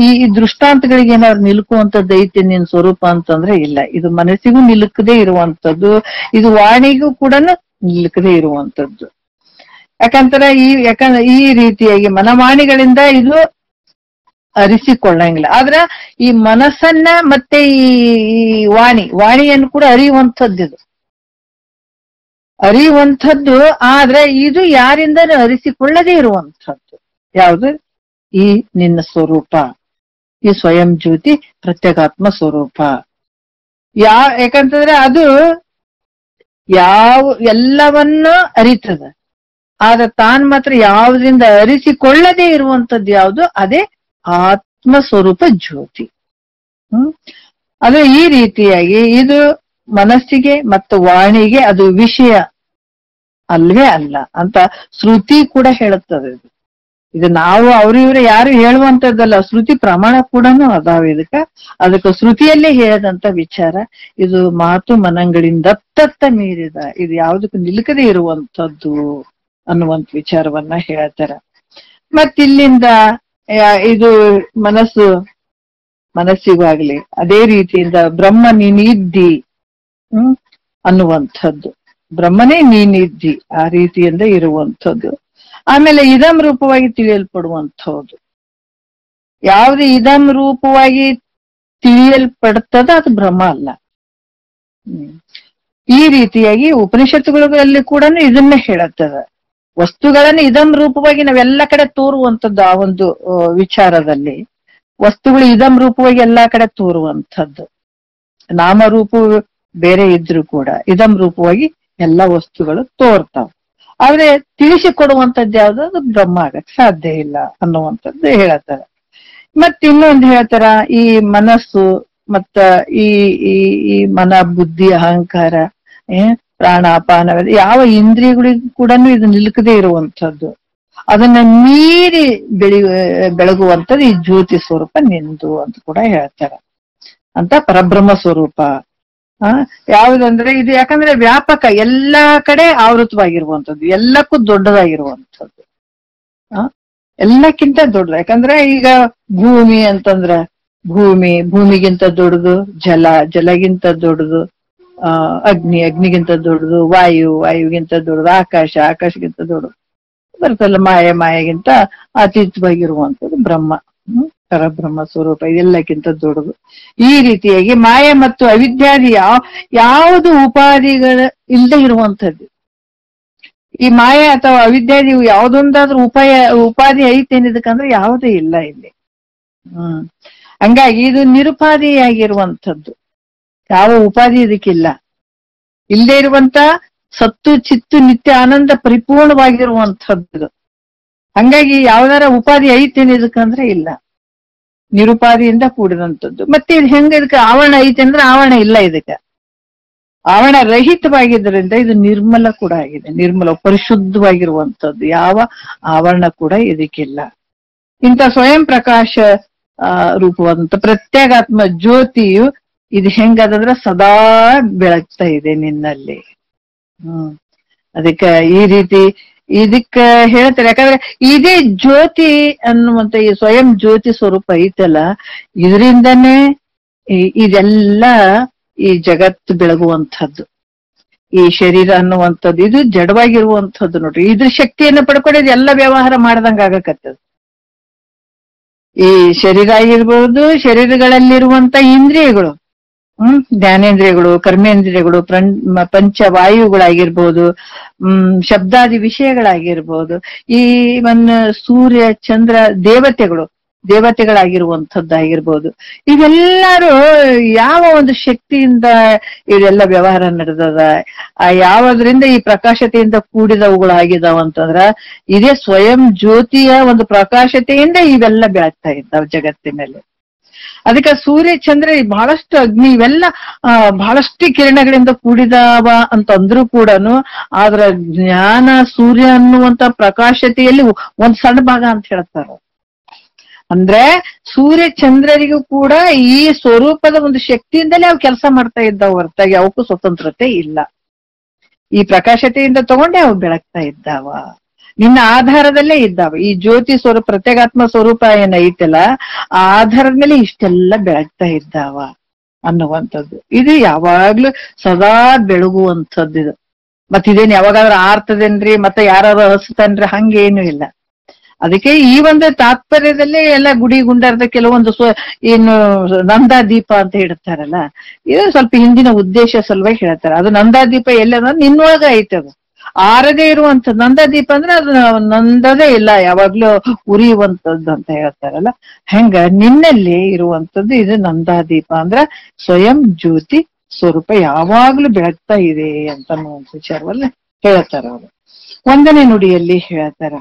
ಈ ದೃಷ್ಟಾಂತಗಳಿಗೆ ಏನಾದ್ರು ನಿಲುಕುವಂತದ್ದು ಐತಿ ನಿನ್ ಸ್ವರೂಪ ಅಂತಂದ್ರೆ ಇಲ್ಲ. ಇದು ಮನಸ್ಸಿಗೂ ನಿಲುಕದೇ ಇರುವಂತದ್ದು, ಇದು ವಾಣಿಗೂ ಕೂಡ ನಿಲುಕದೇ ಇರುವಂತದ್ದು. ಯಾಕಂದ್ರೆ ಈ ರೀತಿಯಾಗಿ ಮನವಾಣಿಗಳಿಂದ ಇದು ಅರಿಸಿಕೊಳ್ಳಂಗಿಲ್ಲ. ಆದ್ರ ಈ ಮನಸ್ಸನ್ನ ಮತ್ತೆ ಈ ವಾಣಿಯನ್ನು ಕೂಡ ಅರಿಯುವಂಥದ್ದು, ಇದು ಅರಿಯುವಂಥದ್ದು. ಆದ್ರೆ ಇದು ಯಾರಿಂದನೂ ಅರಿಸಿಕೊಳ್ಳದೇ ಇರುವಂಥದ್ದು ಯಾವುದು? ಈ ನಿನ್ನ ಸ್ವರೂಪ, ಈ ಸ್ವಯಂ ಜ್ಯೋತಿ ಪ್ರತ್ಯೇಗಾತ್ಮ ಸ್ವರೂಪ. ಯಾಕಂತಂದ್ರೆ ಅದು ಎಲ್ಲವನ್ನೂ ಅರಿತದ, ಆದ್ರೆ ತಾನ್ ಮಾತ್ರ ಯಾವುದರಿಂದ ಅರಿಸಿಕೊಳ್ಳದೇ ಇರುವಂತದ್ದು ಯಾವುದು? ಅದೇ ಆತ್ಮ ಸ್ವರೂಪ ಜ್ಯೋತಿ. ಅದು ಈ ರೀತಿಯಾಗಿ ಇದು ಮನಸ್ಸಿಗೆ ಮತ್ತು ವಾಣಿಗೆ ಅದು ವಿಷಯ ಅಲ್ವೇ ಅಲ್ಲ ಅಂತ ಶ್ರುತಿ ಕೂಡ ಹೇಳುತ್ತದೆ. ಇದು ನಾವು ಇವ್ರು ಯಾರು ಹೇಳುವಂತದ್ದಲ್ಲ, ಶ್ರುತಿ ಪ್ರಮಾಣ ಕೂಡ ಅದಾವ ಅದಕ್ಕೆ ಶ್ರುತಿಯಲ್ಲೇ ಹೇಳದಂತ ವಿಚಾರ. ಇದು ಮಾತು ಮನಗಳಿಂದ ತತ್ತ ಮೀರಿದ, ಇದು ಯಾವುದಕ್ಕೂ ನಿಲುಕದೇ ಇರುವಂತದ್ದು ಅನ್ನುವಂತ ವಿಚಾರವನ್ನ ಹೇಳ್ತಾರ. ಮತ್ತಿಲ್ಲಿಂದ ಇದು ಮನಸ್ಸಿಗೂ ಆಗ್ಲಿ ಅದೇ ರೀತಿಯಿಂದ ಬ್ರಹ್ಮ ನೀನಿದ್ದಿ ಅನ್ನುವಂಥದ್ದು, ಬ್ರಹ್ಮನೇ ನೀನಿದ್ದಿ ಆ ರೀತಿಯಿಂದ ಇರುವಂಥದ್ದು. ಆಮೇಲೆ ಇದಂ ರೂಪವಾಗಿ ತಿಳಿಯಲ್ಪಡುವಂಥದ್ದು, ಯಾವ್ದು ಇದಂ ರೂಪವಾಗಿ ತಿಳಿಯಲ್ಪಡ್ತದ ಅದು ಬ್ರಹ್ಮ ಅಲ್ಲ. ಈ ರೀತಿಯಾಗಿ ಉಪನಿಷತ್ತುಗಳಲ್ಲಿ ಕೂಡ ಇದನ್ನೇ ಹೇಳುತ್ತದ. ವಸ್ತುಗಳನ್ನು ಇದಂ ರೂಪವಾಗಿ ನಾವೆಲ್ಲ ಕಡೆ ತೋರುವಂಥದ್ದು. ಆ ಒಂದು ವಿಚಾರದಲ್ಲಿ ವಸ್ತುಗಳು ಇದಂ ರೂಪವಾಗಿ ಎಲ್ಲಾ ಕಡೆ ತೋರುವಂಥದ್ದು. ನಾಮರೂಪ ಬೇರೆ ಇದ್ರು ಕೂಡ ಇದಂ ರೂಪವಾಗಿ ಎಲ್ಲ ವಸ್ತುಗಳು ತೋರ್ತಾವ. ಆದ್ರೆ ತಿಳಿಸಿಕೊಡುವಂಥದ್ದು ಯಾವ್ದು? ಅದು ಬ್ರಹ್ಮ ಆಗಕ್ ಸಾಧ್ಯ ಇಲ್ಲ ಅನ್ನುವಂಥದ್ದು ಹೇಳ್ತಾರೆ. ಮತ್ ಇನ್ನೊಂದು ಹೇಳ್ತಾರ, ಈ ಮನಸ್ಸು ಮತ್ತ ಈ ಮನ ಬುದ್ಧಿ ಅಹಂಕಾರ ಪ್ರಾಣಾಪಾನ ಯಾವ ಇಂದ್ರಿಯಗಳಿಗೂ ಕೂಡ ಇದು ನಿಲುಕದೇ ಇರುವಂಥದ್ದು, ಅದನ್ನ ಮೀರಿ ಬೆಳಗುವಂಥದ್ದು ಈ ಜ್ಯೋತಿ ಸ್ವರೂಪ ನಿಂದು ಅಂತ ಕೂಡ ಹೇಳ್ತಾರ. ಅಂತ ಪರಬ್ರಹ್ಮ ಸ್ವರೂಪ ಯಾವುದಂದ್ರೆ ಇದು ಯಾಕಂದ್ರೆ ವ್ಯಾಪಕ, ಎಲ್ಲಾ ಕಡೆ ಆವೃತವಾಗಿರುವಂಥದ್ದು, ಎಲ್ಲಕ್ಕೂ ದೊಡ್ಡದಾಗಿರುವಂಥದ್ದು, ಎಲ್ಲಕ್ಕಿಂತ ದೊಡ್ಡದು. ಯಾಕಂದ್ರೆ ಈಗ ಭೂಮಿ ಅಂತಂದ್ರ ಭೂಮಿಗಿಂತ ದೊಡ್ಡದು, ಜಲಗಿಂತ ದೊಡ್ಡದು, ಅಗ್ನಿಗಿಂತ ದೊಡ್ಡದು, ವಾಯುಗಿಂತ ದೊಡ್ಡದು, ಆಕಾಶಗಿಂತ ದೊಡ್ಡದು ಬರ್ತಲ್ಲ, ಮಾಯಗಿಂತ ಅತೀತವಾಗಿರುವಂಥದ್ದು ಬ್ರಹ್ಮ, ಪರಬ್ರಹ್ಮ ಸ್ವರೂಪ ಇದೆಲ್ಲಕ್ಕಿಂತ ದೊಡ್ಡದು. ಈ ರೀತಿಯಾಗಿ ಮಾಯ ಮತ್ತು ಅವಿದ್ಯಾದಿ ಯಾವುದು ಉಪಾಧಿಗಳ ಇಲ್ಲದೆ ಇರುವಂಥದ್ದು. ಈ ಮಾಯ ಅಥವಾ ಅವಿದ್ಯಾದಿ ಯಾವುದೊಂದಾದ್ರೂ ಉಪಾಧಿ ಐತೇನಿದಕ್ಕಂದ್ರೆ ಯಾವುದೇ ಇಲ್ಲ ಇಲ್ಲಿ. ಹಂಗಾಗಿ ಇದು ನಿರುಪಾಧಿಯಾಗಿರುವಂಥದ್ದು, ಯಾವ ಉಪಾಧಿ ಇದಕ್ಕಿಲ್ಲ. ಇಲ್ಲದೆ ಇರುವಂತ ಸತ್ತು ಚಿತ್ತು ನಿತ್ಯ ಆನಂದ ಪರಿಪೂರ್ಣವಾಗಿರುವಂಥದ್ದು. ಹಂಗಾಗಿ ಯಾವ್ದಾರ ಉಪಾಧಿ ಐತೇನೆ ಇದಕ್ಕಂದ್ರೆ ಇಲ್ಲ, ನಿರುಪಾಧಿಯಿಂದ ಕೂಡಿದಂಥದ್ದು. ಮತ್ತೆ ಇದು ಹೆಂಗ ಇದಕ್ಕೆ ಆವರಣ ಐತೆ ಅಂದ್ರೆ ಆವರಣ ಇಲ್ಲ, ಇದಕ್ಕೆ ಆವರಣ ರಹಿತವಾಗಿದ್ದರಿಂದ ಇದು ನಿರ್ಮಲ ಕೂಡ ಆಗಿದೆ, ನಿರ್ಮಲ ಪರಿಶುದ್ಧವಾಗಿರುವಂಥದ್ದು, ಯಾವ ಆವರಣ ಕೂಡ ಇದಕ್ಕಿಲ್ಲ. ಇಂಥ ಸ್ವಯಂ ಪ್ರಕಾಶ ರೂಪವಾದಂತ ಪ್ರತ್ಯೇಗಾತ್ಮ ಜ್ಯೋತಿಯು ಇದು ಹೆಂಗದಂದ್ರ ಸದಾ ಬೆಳಗ್ತಾ ಇದೆ ನಿನ್ನಲ್ಲಿ. ಅದಕ್ಕ ಈ ರೀತಿ ಇದಕ್ಕ ಹೇಳ್ತಾರೆ. ಯಾಕಂದ್ರೆ ಇದೇ ಜ್ಯೋತಿ ಅನ್ನುವಂತ ಈ ಸ್ವಯಂ ಜ್ಯೋತಿ ಸ್ವರೂಪ ಐತಲ್ಲ, ಇದರಿಂದನೇ ಇದೆಲ್ಲ ಈ ಜಗತ್ತು ಬೆಳಗುವಂಥದ್ದು. ಈ ಶರೀರ ಅನ್ನುವಂಥದ್ದು ಇದು ಜಡವಾಗಿರುವಂಥದ್ದು ನೋಡ್ರಿ. ಇದ್ರ ಶಕ್ತಿಯನ್ನ ಪಡ್ಕೊಂಡಿದ್ ಎಲ್ಲ ವ್ಯವಹಾರ ಮಾಡ್ದಂಗ ಆಗಕತ್ತದ. ಈ ಶರೀರ ಆಗಿರ್ಬೋದು, ಶರೀರಗಳಲ್ಲಿರುವಂತ ಇಂದ್ರಿಯಗಳು, ಜ್ಞಾನೇಂದ್ರಿಯಗಳು, ಕರ್ಮೇಂದ್ರಿಯಗಳು, ಪಂಚವಾಯುಗಳಾಗಿರ್ಬೋದು, ಶಬ್ದಾದಿ ವಿಷಯಗಳಾಗಿರ್ಬೋದು, ಈ ಸೂರ್ಯ ಚಂದ್ರ ದೇವತೆಗಳಾಗಿರುವಂಥದ್ದಾಗಿರ್ಬೋದು, ಇವೆಲ್ಲರೂ ಯಾವ ಒಂದು ಶಕ್ತಿಯಿಂದ ಇದೆಲ್ಲ ವ್ಯವಹಾರ ನಡೆದದ, ಯಾವದ್ರಿಂದ ಈ ಪ್ರಕಾಶತೆಯಿಂದ ಕೂಡಿದವುಗಳಾಗಿದಾವಂತಂದ್ರ ಇದೇ ಸ್ವಯಂ ಜ್ಯೋತಿಯ ಒಂದು ಪ್ರಕಾಶತೆಯಿಂದ ಇವೆಲ್ಲ ಬೆಳಗ್ತಾ ಇದ್ದಾವ ಜಗತ್ತಿನಲ್ಲಿ. ಅದಕ್ಕೆ ಸೂರ್ಯ ಚಂದ್ರ ಬಹಳಷ್ಟು ಅಗ್ನಿ ಇವೆಲ್ಲ ಬಹಳಷ್ಟು ಕಿರಣಗಳಿಂದ ಕೂಡಿದವ ಅಂತಂದ್ರೂ ಕೂಡನು ಆದ್ರ ಜ್ಞಾನ ಸೂರ್ಯ ಅನ್ನುವಂತ ಪ್ರಕಾಶತೆಯಲ್ಲಿ ಒಂದ್ ಸಣ್ಣ ಭಾಗ ಅಂತ ಹೇಳ್ತಾರ. ಅಂದ್ರೆ ಸೂರ್ಯ ಚಂದ್ರರಿಗೂ ಕೂಡ ಈ ಸ್ವರೂಪದ ಒಂದು ಶಕ್ತಿಯಿಂದಲೇ ಅವು ಕೆಲಸ ಮಾಡ್ತಾ ಇದ್ದಾವ ಹೊರತಾಗಿ ಅವಕ್ಕೂ ಸ್ವತಂತ್ರತೆ ಇಲ್ಲ. ಈ ಪ್ರಕಾಶತೆಯಿಂದ ತಗೊಂಡೆ ಅವು ಬೆಳಗ್ತಾ ಇದ್ದಾವ, ನಿನ್ನ ಆಧಾರದಲ್ಲೇ ಇದ್ದಾವ. ಈ ಜ್ಯೋತಿ ಸ್ವರೂಪ ಪ್ರತ್ಯೇಗಾತ್ಮ ಸ್ವರೂಪ ಏನೈತಲ್ಲ ಆ ಆಧಾರದ ಮೇಲೆ ಇಷ್ಟೆಲ್ಲ ಬೆಳಗ್ತಾ ಇದ್ದಾವ ಅನ್ನುವಂಥದ್ದು. ಇದು ಯಾವಾಗ್ಲೂ ಸದಾ ಬೆಳಗುವಂಥದ್ದು ಇದು. ಮತ್ ಇದೇನ್ ಯಾವಾಗಾದ್ರೂ ಆರ್ತದೇನ್ರಿ ಮತ್ತೆ ಯಾರು ಹಸ್ತಾನ್ರಿ ಹಂಗೇನು ಇಲ್ಲ. ಅದಕ್ಕೆ ಈ ಒಂದು ತಾತ್ಪರ್ಯದಲ್ಲೇ ಎಲ್ಲ ಗುಡಿ ಗುಂಡಾರದ ಕೆಲವೊಂದು ಏನು ನಂದಾದೀಪ ಅಂತ ಹೇಳ್ತಾರಲ್ಲ, ಇದು ಸ್ವಲ್ಪ ಹಿಂದಿನ ಉದ್ದೇಶ ಸಲುವಾಗಿ ಹೇಳ್ತಾರೆ. ಅದು ನಂದಾದೀಪ ಎಲ್ಲ ನಿನ್ನೊಳಗ ಐತದ, ಆರದೇ ಇರುವಂತದ್ದು. ನಂದಾದೀಪ ಅಂದ್ರೆ ಅದು ನಂದದೇ ಇಲ್ಲ, ಯಾವಾಗ್ಲೂ ಉರಿಯುವಂತದ್ದು ಅಂತ ಹೇಳ್ತಾರಲ್ಲ, ಹೆಂಗ ನಿನ್ನಲ್ಲಿ ಇರುವಂತದ್ದು ಇದು ನಂದಾದೀಪ ಅಂದ್ರ ಸ್ವಯಂ ಜ್ಯೋತಿ ಸ್ವರೂಪ ಯಾವಾಗ್ಲೂ ಬೆಳಗ್ತಾ ಇದೆ ಅಂತ ವಿಚಾರವಲ್ಲ ಹೇಳ್ತಾರ ಅವರು. ಒಂದನೇ ನುಡಿಯಲ್ಲಿ ಹೇಳ್ತಾರ.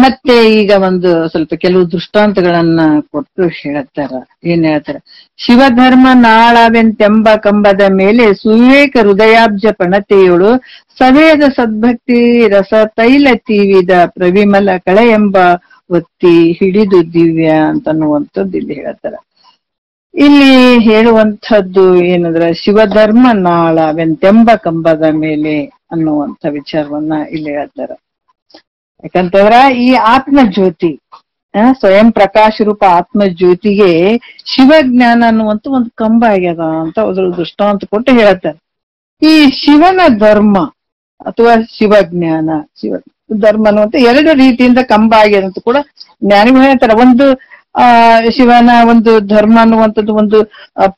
ಮತ್ತೆ ಈಗ ಒಂದು ಸ್ವಲ್ಪ ಕೆಲವು ದೃಷ್ಟಾಂತಗಳನ್ನ ಕೊಟ್ಟು ಹೇಳ್ತಾರ. ಏನ್ ಹೇಳ್ತಾರ, ಶಿವಧರ್ಮ ನಾಳವೆಂತೆಂಬ ಕಂಬದ ಮೇಲೆ ಸುವಿವೇಕ ಹೃದಯಾಬ್ಜ ಪಣತೆಯೋಳು ಸವೇದ ಸದ್ಭಕ್ತಿ ರಸ ತೈಲ ತೀವಿದ ಪ್ರವಿಮಲ ಕಳೆ ಎಂಬ ಒತ್ತಿ ಹಿಡಿದು ದಿವ್ಯ ಅಂತನ್ನುವಂಥದ್ದು ಇಲ್ಲಿ ಹೇಳ್ತಾರ. ಇಲ್ಲಿ ಹೇಳುವಂಥದ್ದು ಏನಂದ್ರ ಶಿವಧರ್ಮ ನಾಳವೆಂತೆಂಬ ಕಂಬದ ಮೇಲೆ ಅನ್ನುವಂಥ ವಿಚಾರವನ್ನ ಇಲ್ಲಿ ಹೇಳ್ತಾರ. ಯಾಕಂತಂದ್ರ ಈ ಆತ್ಮ ಜ್ಯೋತಿ ಸ್ವಯಂ ಪ್ರಕಾಶ ರೂಪ ಆತ್ಮ ಜ್ಯೋತಿಗೆ ಶಿವಜ್ಞಾನ ಅನ್ನುವಂತ ಒಂದು ಕಂಬ ಆಗ್ಯದ ಅಂತ ಅದ್ರ ದೃಷ್ಟಾಂತ ಕೊಟ್ಟು ಹೇಳ್ತಾರೆ. ಈ ಶಿವನ ಧರ್ಮ ಅಥವಾ ಶಿವಜ್ಞಾನ, ಶಿವ ಧರ್ಮ ಅನ್ನುವಂತ ಎರಡು ರೀತಿಯಿಂದ ಕಂಬ ಆಗ್ಯದ ಅಂತ ಕೂಡ ಜ್ಞಾನಿಗಳು ಹೇಳ್ತಾರೆ. ಒಂದು ಶಿವನ ಒಂದು ಧರ್ಮ ಅನ್ನುವಂಥದ್ದು ಒಂದು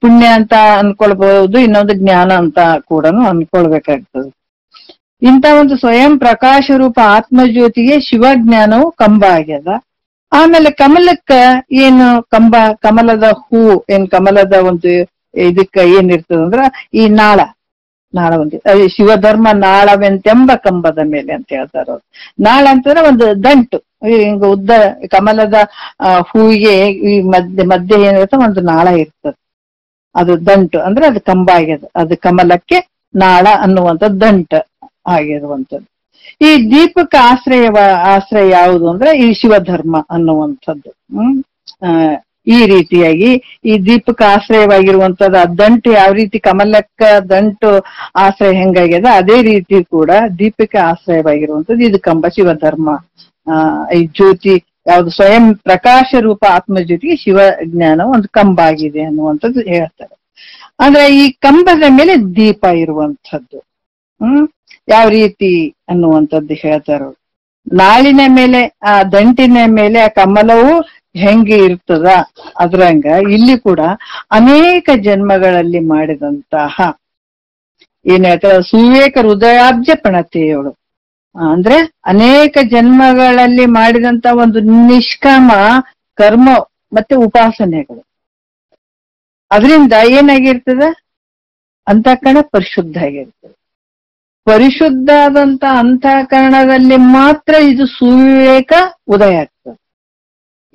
ಪುಣ್ಯ ಅಂತ ಅನ್ಕೊಳ್ಬಹುದು, ಇನ್ನೊಂದು ಜ್ಞಾನ ಅಂತ ಕೂಡ ಅನ್ಕೊಳ್ಬೇಕಾಗ್ತದೆ. ಇಂಥ ಒಂದು ಸ್ವಯಂ ಪ್ರಕಾಶ ರೂಪ ಆತ್ಮಜ್ಯೋತಿಗೆ ಶಿವಜ್ಞಾನವು ಕಂಬ ಆಗ್ಯದ. ಆಮೇಲೆ ಕಮಲಕ್ಕ ಏನು ಕಂಬ, ಕಮಲದ ಹೂ ಏನ್ ಕಮಲದ ಒಂದು ಇದಕ್ಕ ಏನಿರ್ತದಂದ್ರ ಈ ನಾಳ ಒಂದು ಶಿವಧರ್ಮ ನಾಳವೆಂತೆಂಬ ಕಂಬದ ಮೇಲೆ ಅಂತ ಹೇಳ್ತಾರ ಅವ್ರು. ನಾಳ ಅಂತಂದ್ರೆ ಒಂದು ದಂಟು, ಹಿಂಗ ಉದ್ದ ಕಮಲದ ಹೂವಿಗೆ ಈ ಮಧ್ಯೆ ಏನಿರುತ್ತೆ ಒಂದು ನಾಳ ಇರ್ತದೆ, ಅದು ದಂಟು ಅಂದ್ರೆ ಅದು ಕಂಬ ಆಗ್ಯದ. ಅದು ಕಮಲಕ್ಕೆ ನಾಳ ಅನ್ನುವಂಥ ದಂಟ ಆಗಿರುವಂಥದ್ದು. ಈ ದೀಪಕ್ಕೆ ಆಶ್ರಯ ಯಾವುದು ಅಂದ್ರೆ ಈ ಶಿವಧರ್ಮ ಅನ್ನುವಂಥದ್ದು. ಈ ರೀತಿಯಾಗಿ ಈ ದೀಪಕ್ಕೆ ಆಶ್ರಯವಾಗಿರುವಂತದ್ದು ಆ ದಂಟು ಯಾವ ರೀತಿ ಕಮಲಕ್ಕ ದಂಟು ಆಶ್ರಯ ಹೆಂಗಾಗ್ಯದ ಅದೇ ರೀತಿ ಕೂಡ ದೀಪಕ್ಕೆ ಆಶ್ರಯವಾಗಿರುವಂತದ್ದು ಇದು ಕಂಬ ಶಿವಧರ್ಮ. ಈ ಜ್ಯೋತಿ ಯಾವ್ದು ಸ್ವಯಂ ಪ್ರಕಾಶ ರೂಪ ಆತ್ಮಜ್ಯೋತಿಗೆ ಶಿವ ಜ್ಞಾನ ಒಂದು ಕಂಬ ಆಗಿದೆ ಅನ್ನುವಂಥದ್ದು ಹೇಳ್ತಾರೆ. ಅಂದ್ರೆ ಈ ಕಂಬದ ಮೇಲೆ ದೀಪ ಇರುವಂಥದ್ದು ಯಾವ ರೀತಿ ಅನ್ನುವಂಥದ್ದು ಹೇಳ್ತಾರ. ನಾಳಿನ ಮೇಲೆ ಆ ದಂಟಿನ ಮೇಲೆ ಆ ಕಮಲವು ಹೆಂಗೆ ಇರ್ತದ ಅದ್ರಂಗ ಇಲ್ಲಿ ಕೂಡ ಅನೇಕ ಜನ್ಮಗಳಲ್ಲಿ ಮಾಡಿದಂತಹ ಏನ್ ಹೇಳ್ತಾರ ಸುವಿವೇಕ ಹೃದಯಾಬ್ಜ ಪಣತೆಯೋಳು ಅಂದ್ರೆ ಅನೇಕ ಜನ್ಮಗಳಲ್ಲಿ ಮಾಡಿದಂತ ಒಂದು ನಿಷ್ಕಾಮ ಕರ್ಮ ಮತ್ತೆ ಉಪಾಸನೆಗಳು, ಅದರಿಂದ ಏನಾಗಿರ್ತದ ಅಂತಃಕರಣ ಪರಿಶುದ್ಧ ಆಗಿರ್ತದೆ. ಪರಿಶುದ್ಧ ಆದಂತ ಅಂತಃಕರಣದಲ್ಲಿ ಮಾತ್ರ ಇದು ಸುವಿವೇಕ ಉದಯ ಆಗ್ತದೆ.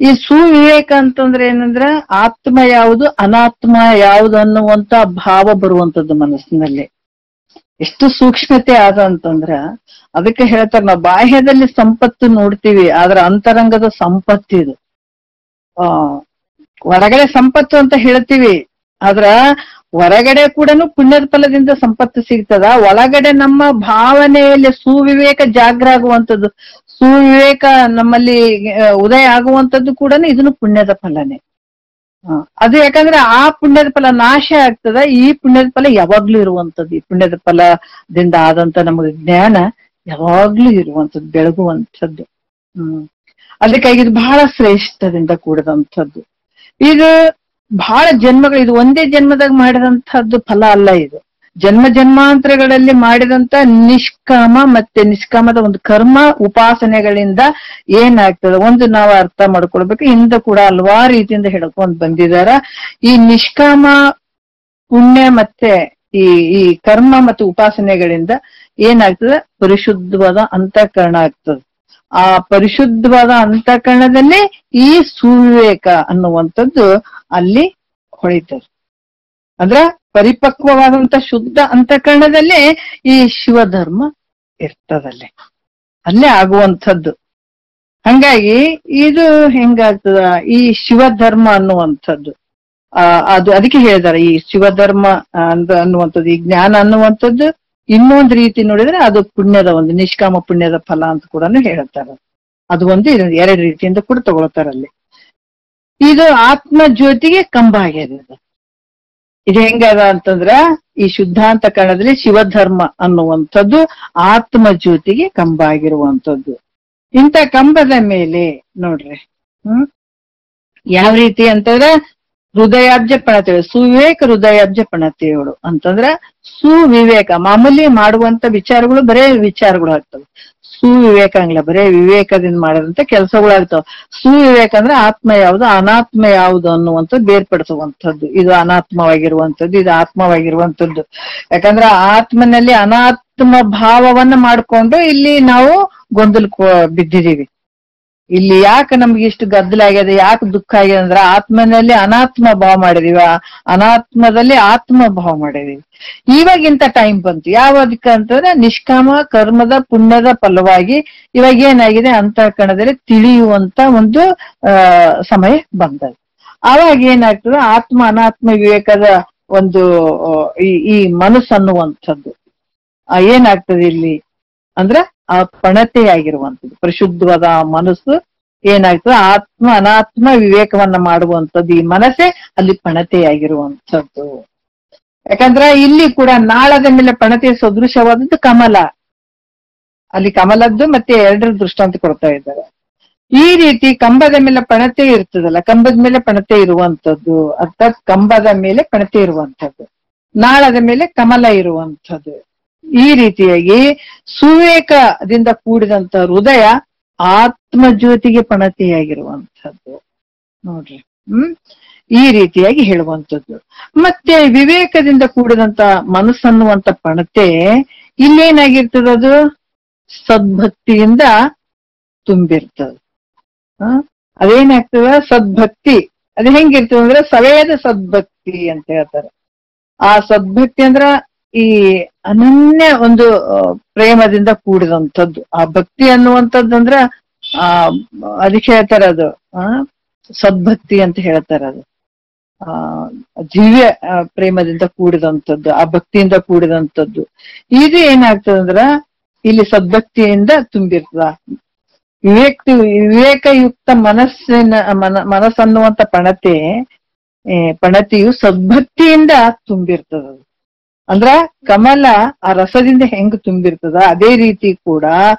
ಈ ಸುವಿವೇಕ ಅಂತಂದ್ರೆ ಏನಂದ್ರ ಆತ್ಮ ಯಾವುದು ಅನಾತ್ಮ ಯಾವುದು ಅನ್ನುವಂತ ಭಾವ ಬರುವಂತದ್ದು ಮನಸ್ಸಿನಲ್ಲಿ. ಎಷ್ಟು ಸೂಕ್ಷ್ಮತೆ ಆದ ಅಂತಂದ್ರ ಅದಕ್ಕೆ ಹೇಳ್ತಾರೆ, ನಾವು ಬಾಹ್ಯದಲ್ಲಿ ಸಂಪತ್ತು ನೋಡ್ತೀವಿ ಆದ್ರೆ ಅಂತರಂಗದ ಸಂಪತ್ತಿದು ಹೊರಗಡೆ ಸಂಪತ್ತು ಅಂತ ಹೇಳ್ತೀವಿ, ಆದ್ರ ಹೊರಗಡೆ ಕೂಡ ಪುಣ್ಯದ ಫಲದಿಂದ ಸಂಪತ್ತು ಸಿಗ್ತದ. ಒಳಗಡೆ ನಮ್ಮ ಭಾವನೆಯಲ್ಲಿ ಸುವಿವೇಕ ಜಾಗ್ರ ಆಗುವಂಥದ್ದು, ಸುವಿವೇಕ ನಮ್ಮಲ್ಲಿ ಉದಯ ಆಗುವಂಥದ್ದು ಕೂಡ ಇದನ್ನು ಪುಣ್ಯದ ಫಲನೇ. ಅದು ಯಾಕಂದ್ರೆ ಆ ಪುಣ್ಯದ ಫಲ ನಾಶ ಆಗ್ತದ, ಈ ಪುಣ್ಯದ ಫಲ ಯಾವಾಗ್ಲೂ ಇರುವಂಥದ್ದು. ಈ ಪುಣ್ಯದ ಫಲದಿಂದ ಆದಂತ ನಮಗೆ ಜ್ಞಾನ ಯಾವಾಗ್ಲೂ ಇರುವಂಥದ್ದು, ಬೆಳಗುವಂಥದ್ದು. ಅದಕ್ಕಾಗಿ ಇದು ಬಹಳ ಶ್ರೇಷ್ಠದಿಂದ ಕೂಡಿದಂಥದ್ದು. ಇದು ಬಹಳ ಜನ್ಮಗಳು, ಇದು ಒಂದೇ ಜನ್ಮದಾಗ ಮಾಡಿದಂಥದ್ದು ಫಲ ಅಲ್ಲ. ಇದು ಜನ್ಮ ಜನ್ಮಾಂತರಗಳಲ್ಲಿ ಮಾಡಿದಂತ ನಿಷ್ಕಾಮ ಮತ್ತೆ ನಿಷ್ಕಾಮದ ಒಂದು ಕರ್ಮ ಉಪಾಸನೆಗಳಿಂದ ಏನಾಗ್ತದೆ ಒಂದು ನಾವು ಅರ್ಥ ಮಾಡ್ಕೊಳ್ಬೇಕು. ಹಿಂದೆ ಕೂಡ ಹಲವಾರು ರೀತಿಯಿಂದ ಹೇಳ್ಕೊಂಡ್ ಬಂದಿದಾರ. ಈ ನಿಷ್ಕಾಮ ಪುಣ್ಯ ಮತ್ತೆ ಈ ಕರ್ಮ ಮತ್ತು ಉಪಾಸನೆಗಳಿಂದ ಏನಾಗ್ತದೆ, ಪರಿಶುದ್ಧವಾದ ಅಂತಃಕರಣ ಆಗ್ತದೆ. ಆ ಪರಿಶುದ್ಧವಾದ ಅಂತಃಕರಣದಲ್ಲೇ ಈ ಸುವಿವೇಕ ಅನ್ನುವಂಥದ್ದು ಅಲ್ಲಿ ಹೊಳಿತದೆ. ಅಂದ್ರ ಪರಿಪಕ್ವವಾದಂತ ಶುದ್ಧ ಅಂತಃಕರಣದಲ್ಲೇ ಈ ಶಿವಧರ್ಮ ಇರ್ತದಲ್ಲಿ, ಅಲ್ಲೇ ಆಗುವಂಥದ್ದು. ಹಂಗಾಗಿ ಇದು ಹೆಂಗಾಗ್ತದ, ಈ ಶಿವಧರ್ಮ ಅನ್ನುವಂಥದ್ದು ಅದು ಅದಕ್ಕೆ ಹೇಳಿದಾರೆ ಈ ಶಿವಧರ್ಮ ಅನ್ನುವಂಥದ್ದು, ಈ ಜ್ಞಾನ ಅನ್ನುವಂಥದ್ದು ಇನ್ನೊಂದು ರೀತಿ ನೋಡಿದ್ರೆ ಅದು ಪುಣ್ಯದ ಒಂದು ನಿಷ್ಕಾಮ ಪುಣ್ಯದ ಫಲ ಅಂತ ಕೂಡ ಹೇಳ್ತಾರೆ. ಅದು ಒಂದು ಎರಡು ರೀತಿಯಿಂದ ಕೂಡ ತಗೊಳ್ತಾರಲ್ಲಿ. ಇದು ಆತ್ಮ ಜ್ಯೋತಿಗೆ ಕಂಬ ಆಗ್ಯದ. ಇದು ಹೆಂಗದ ಅಂತಂದ್ರ ಈ ಶುದ್ಧಾಂತಕರಣದಲ್ಲಿ ಶಿವಧರ್ಮ ಅನ್ನುವಂಥದ್ದು ಆತ್ಮ ಜ್ಯೋತಿಗೆ ಕಂಬ ಆಗಿರುವಂಥದ್ದು. ಇಂಥ ಕಂಬದ ಮೇಲೆ ನೋಡ್ರಿ ಯಾವ ರೀತಿ ಅಂತಂದ್ರ ಹೃದಯಾಬ್ಜ ಪಣತೆಗಳು, ಸುವಿವೇಕ ಹೃದಯಾಬ್ಜ ಪಣತೆಗಳು ಅಂತಂದ್ರ ಸುವಿವೇಕ ಮಾಮೂಲಿ ಮಾಡುವಂತ ವಿಚಾರಗಳು ಬರೇ ವಿಚಾರಗಳು ಆಗ್ತವೆ. ಸುವಿವೇಕ ಅಂಗ್ಲ ಬರೇ ವಿವೇಕದಿಂದ ಮಾಡಿದಂತ ಕೆಲಸಗಳಾಗ್ತಾವ. ಸುವಿವೇಕ ಅಂದ್ರೆ ಆತ್ಮ ಯಾವುದು ಅನಾತ್ಮ ಯಾವುದು ಅನ್ನುವಂಥದ್ದು ಬೇರ್ಪಡಿಸುವಂಥದ್ದು. ಇದು ಅನಾತ್ಮವಾಗಿರುವಂಥದ್ದು, ಇದು ಆತ್ಮವಾಗಿರುವಂಥದ್ದು. ಯಾಕಂದ್ರೆ ಆತ್ಮನಲ್ಲಿ ಅನಾತ್ಮ ಭಾವವನ್ನ ಮಾಡ್ಕೊಂಡು ಇಲ್ಲಿ ನಾವು ಗೊಂದಲಕ್ಕೆ ಬಿದ್ದಿದೀವಿ. ಇಲ್ಲಿ ಯಾಕೆ ನಮ್ಗೆ ಇಷ್ಟು ಗದ್ದಲಾಗ್ಯದ, ಯಾಕೆ ದುಃಖ ಆಗ್ಯದ ಅಂದ್ರೆ ಆತ್ಮನಲ್ಲಿ ಅನಾತ್ಮ ಭಾವ ಮಾಡಿದೀವ, ಅನಾತ್ಮದಲ್ಲಿ ಆತ್ಮ ಭಾವ ಮಾಡಿದೀವಿ. ಇವಾಗಿಂತ ಟೈಮ್ ಬಂತು ಯಾವದಕ್ಕೆ ಅಂತಂದ್ರೆ ನಿಷ್ಕಾಮ ಕರ್ಮದ ಪುಣ್ಯದ ಫಲವಾಗಿ ಇವಾಗ ಏನಾಗಿದೆ ಅಂತಃಕರಣದಲ್ಲಿ ತಿಳಿಯುವಂತ ಒಂದು ಸಮಯ ಬಂದದ್ದು. ಆವಾಗ ಏನಾಗ್ತದೆ, ಆತ್ಮ ಅನಾತ್ಮ ವಿವೇಕದ ಒಂದು ಈ ಮನಸ್ಸು ಅನ್ನುವಂಥದ್ದು ಏನಾಗ್ತದೆ ಇಲ್ಲಿ ಅಂದ್ರೆ ಆ ಪಣತೆಯಾಗಿರುವಂಥದ್ದು ಪರಿಶುದ್ಧವಾದ ಮನಸ್ಸು ಏನಾಗ್ತದೆ, ಆತ್ಮ ಅನಾತ್ಮ ವಿವೇಕವನ್ನ ಮಾಡುವಂಥದ್ದು ಈ ಮನಸ್ಸೇ ಅಲ್ಲಿ ಪಣತೆಯಾಗಿರುವಂಥದ್ದು. ಯಾಕಂದ್ರೆ ಇಲ್ಲಿ ಕೂಡ ನಾಳದ ಮೇಲೆ ಪಣತೆ ಸದೃಶವಾದದ್ದು ಕಮಲ, ಅಲ್ಲಿ ಕಮಲದ್ದು ಮತ್ತೆ ಎರಡರ ದೃಷ್ಟಾಂತ ಕೊಡ್ತಾ ಇದ್ದಾರೆ. ಈ ರೀತಿ ಕಂಬದ ಮೇಲೆ ಪಣತೆ ಇರ್ತದಲ್ಲ, ಕಂಬದ ಮೇಲೆ ಪಣತೆ ಇರುವಂಥದ್ದು ಅರ್ಥಾತ್ ಕಂಬದ ಮೇಲೆ ಪಣತೆ ಇರುವಂಥದ್ದು, ನಾಳದ ಮೇಲೆ ಕಮಲ ಇರುವಂಥದ್ದು. ಈ ರೀತಿಯಾಗಿ ಸುವಿವೇಕದಿಂದ ಕೂಡಿದಂತ ಹೃದಯ ಆತ್ಮ ಜ್ಯೋತಿಗೆ ಪಣತೆಯಾಗಿರುವಂಥದ್ದು ನೋಡ್ರಿ. ಈ ರೀತಿಯಾಗಿ ಹೇಳುವಂಥದ್ದು. ಮತ್ತೆ ವಿವೇಕದಿಂದ ಕೂಡಿದಂತ ಮನಸ್ಸನ್ನುವಂತ ಪಣತೆ ಇಲ್ಲೇನಾಗಿರ್ತದ, ಅದು ಸದ್ಭಕ್ತಿಯಿಂದ ತುಂಬಿರ್ತದ. ಅದೇನಾಗ್ತದ, ಸದ್ಭಕ್ತಿ ಅದು ಹೆಂಗಿರ್ತದ ಅಂದ್ರೆ ಸವೇದ ಸದ್ಭಕ್ತಿ ಅಂತ ಹೇಳ್ತಾರೆ. ಆ ಸದ್ಭಕ್ತಿ ಅಂದ್ರ ಈ ಅನನ್ಯ ಒಂದು ಪ್ರೇಮದಿಂದ ಕೂಡಿದಂಥದ್ದು. ಆ ಭಕ್ತಿ ಅನ್ನುವಂಥದ್ದು ಅಂದ್ರ ಅದಕ್ಕೆ ಹೇಳ್ತಾರ ಅದು ಸದ್ಭಕ್ತಿ ಅಂತ ಹೇಳ್ತಾರ. ಅದು ದಿವ್ಯ ಪ್ರೇಮದಿಂದ ಕೂಡಿದಂಥದ್ದು, ಆ ಭಕ್ತಿಯಿಂದ ಕೂಡಿದಂಥದ್ದು. ಇದು ಏನಾಗ್ತದಂದ್ರ ಇಲ್ಲಿ ಸದ್ಭಕ್ತಿಯಿಂದ ತುಂಬಿರ್ತದ. ವಿವೇಕಯುಕ್ತ ಮನಸ್ಸನ್ನುವಂತ ಪಣತಿಯು ಸದ್ಭಕ್ತಿಯಿಂದ ತುಂಬಿರ್ತದ. ಅಂದ್ರ ಕಮಲ ಆ ರಸದಿಂದ ಹೆಂಗ್ ತುಂಬಿರ್ತದ ಅದೇ ರೀತಿ ಕೂಡ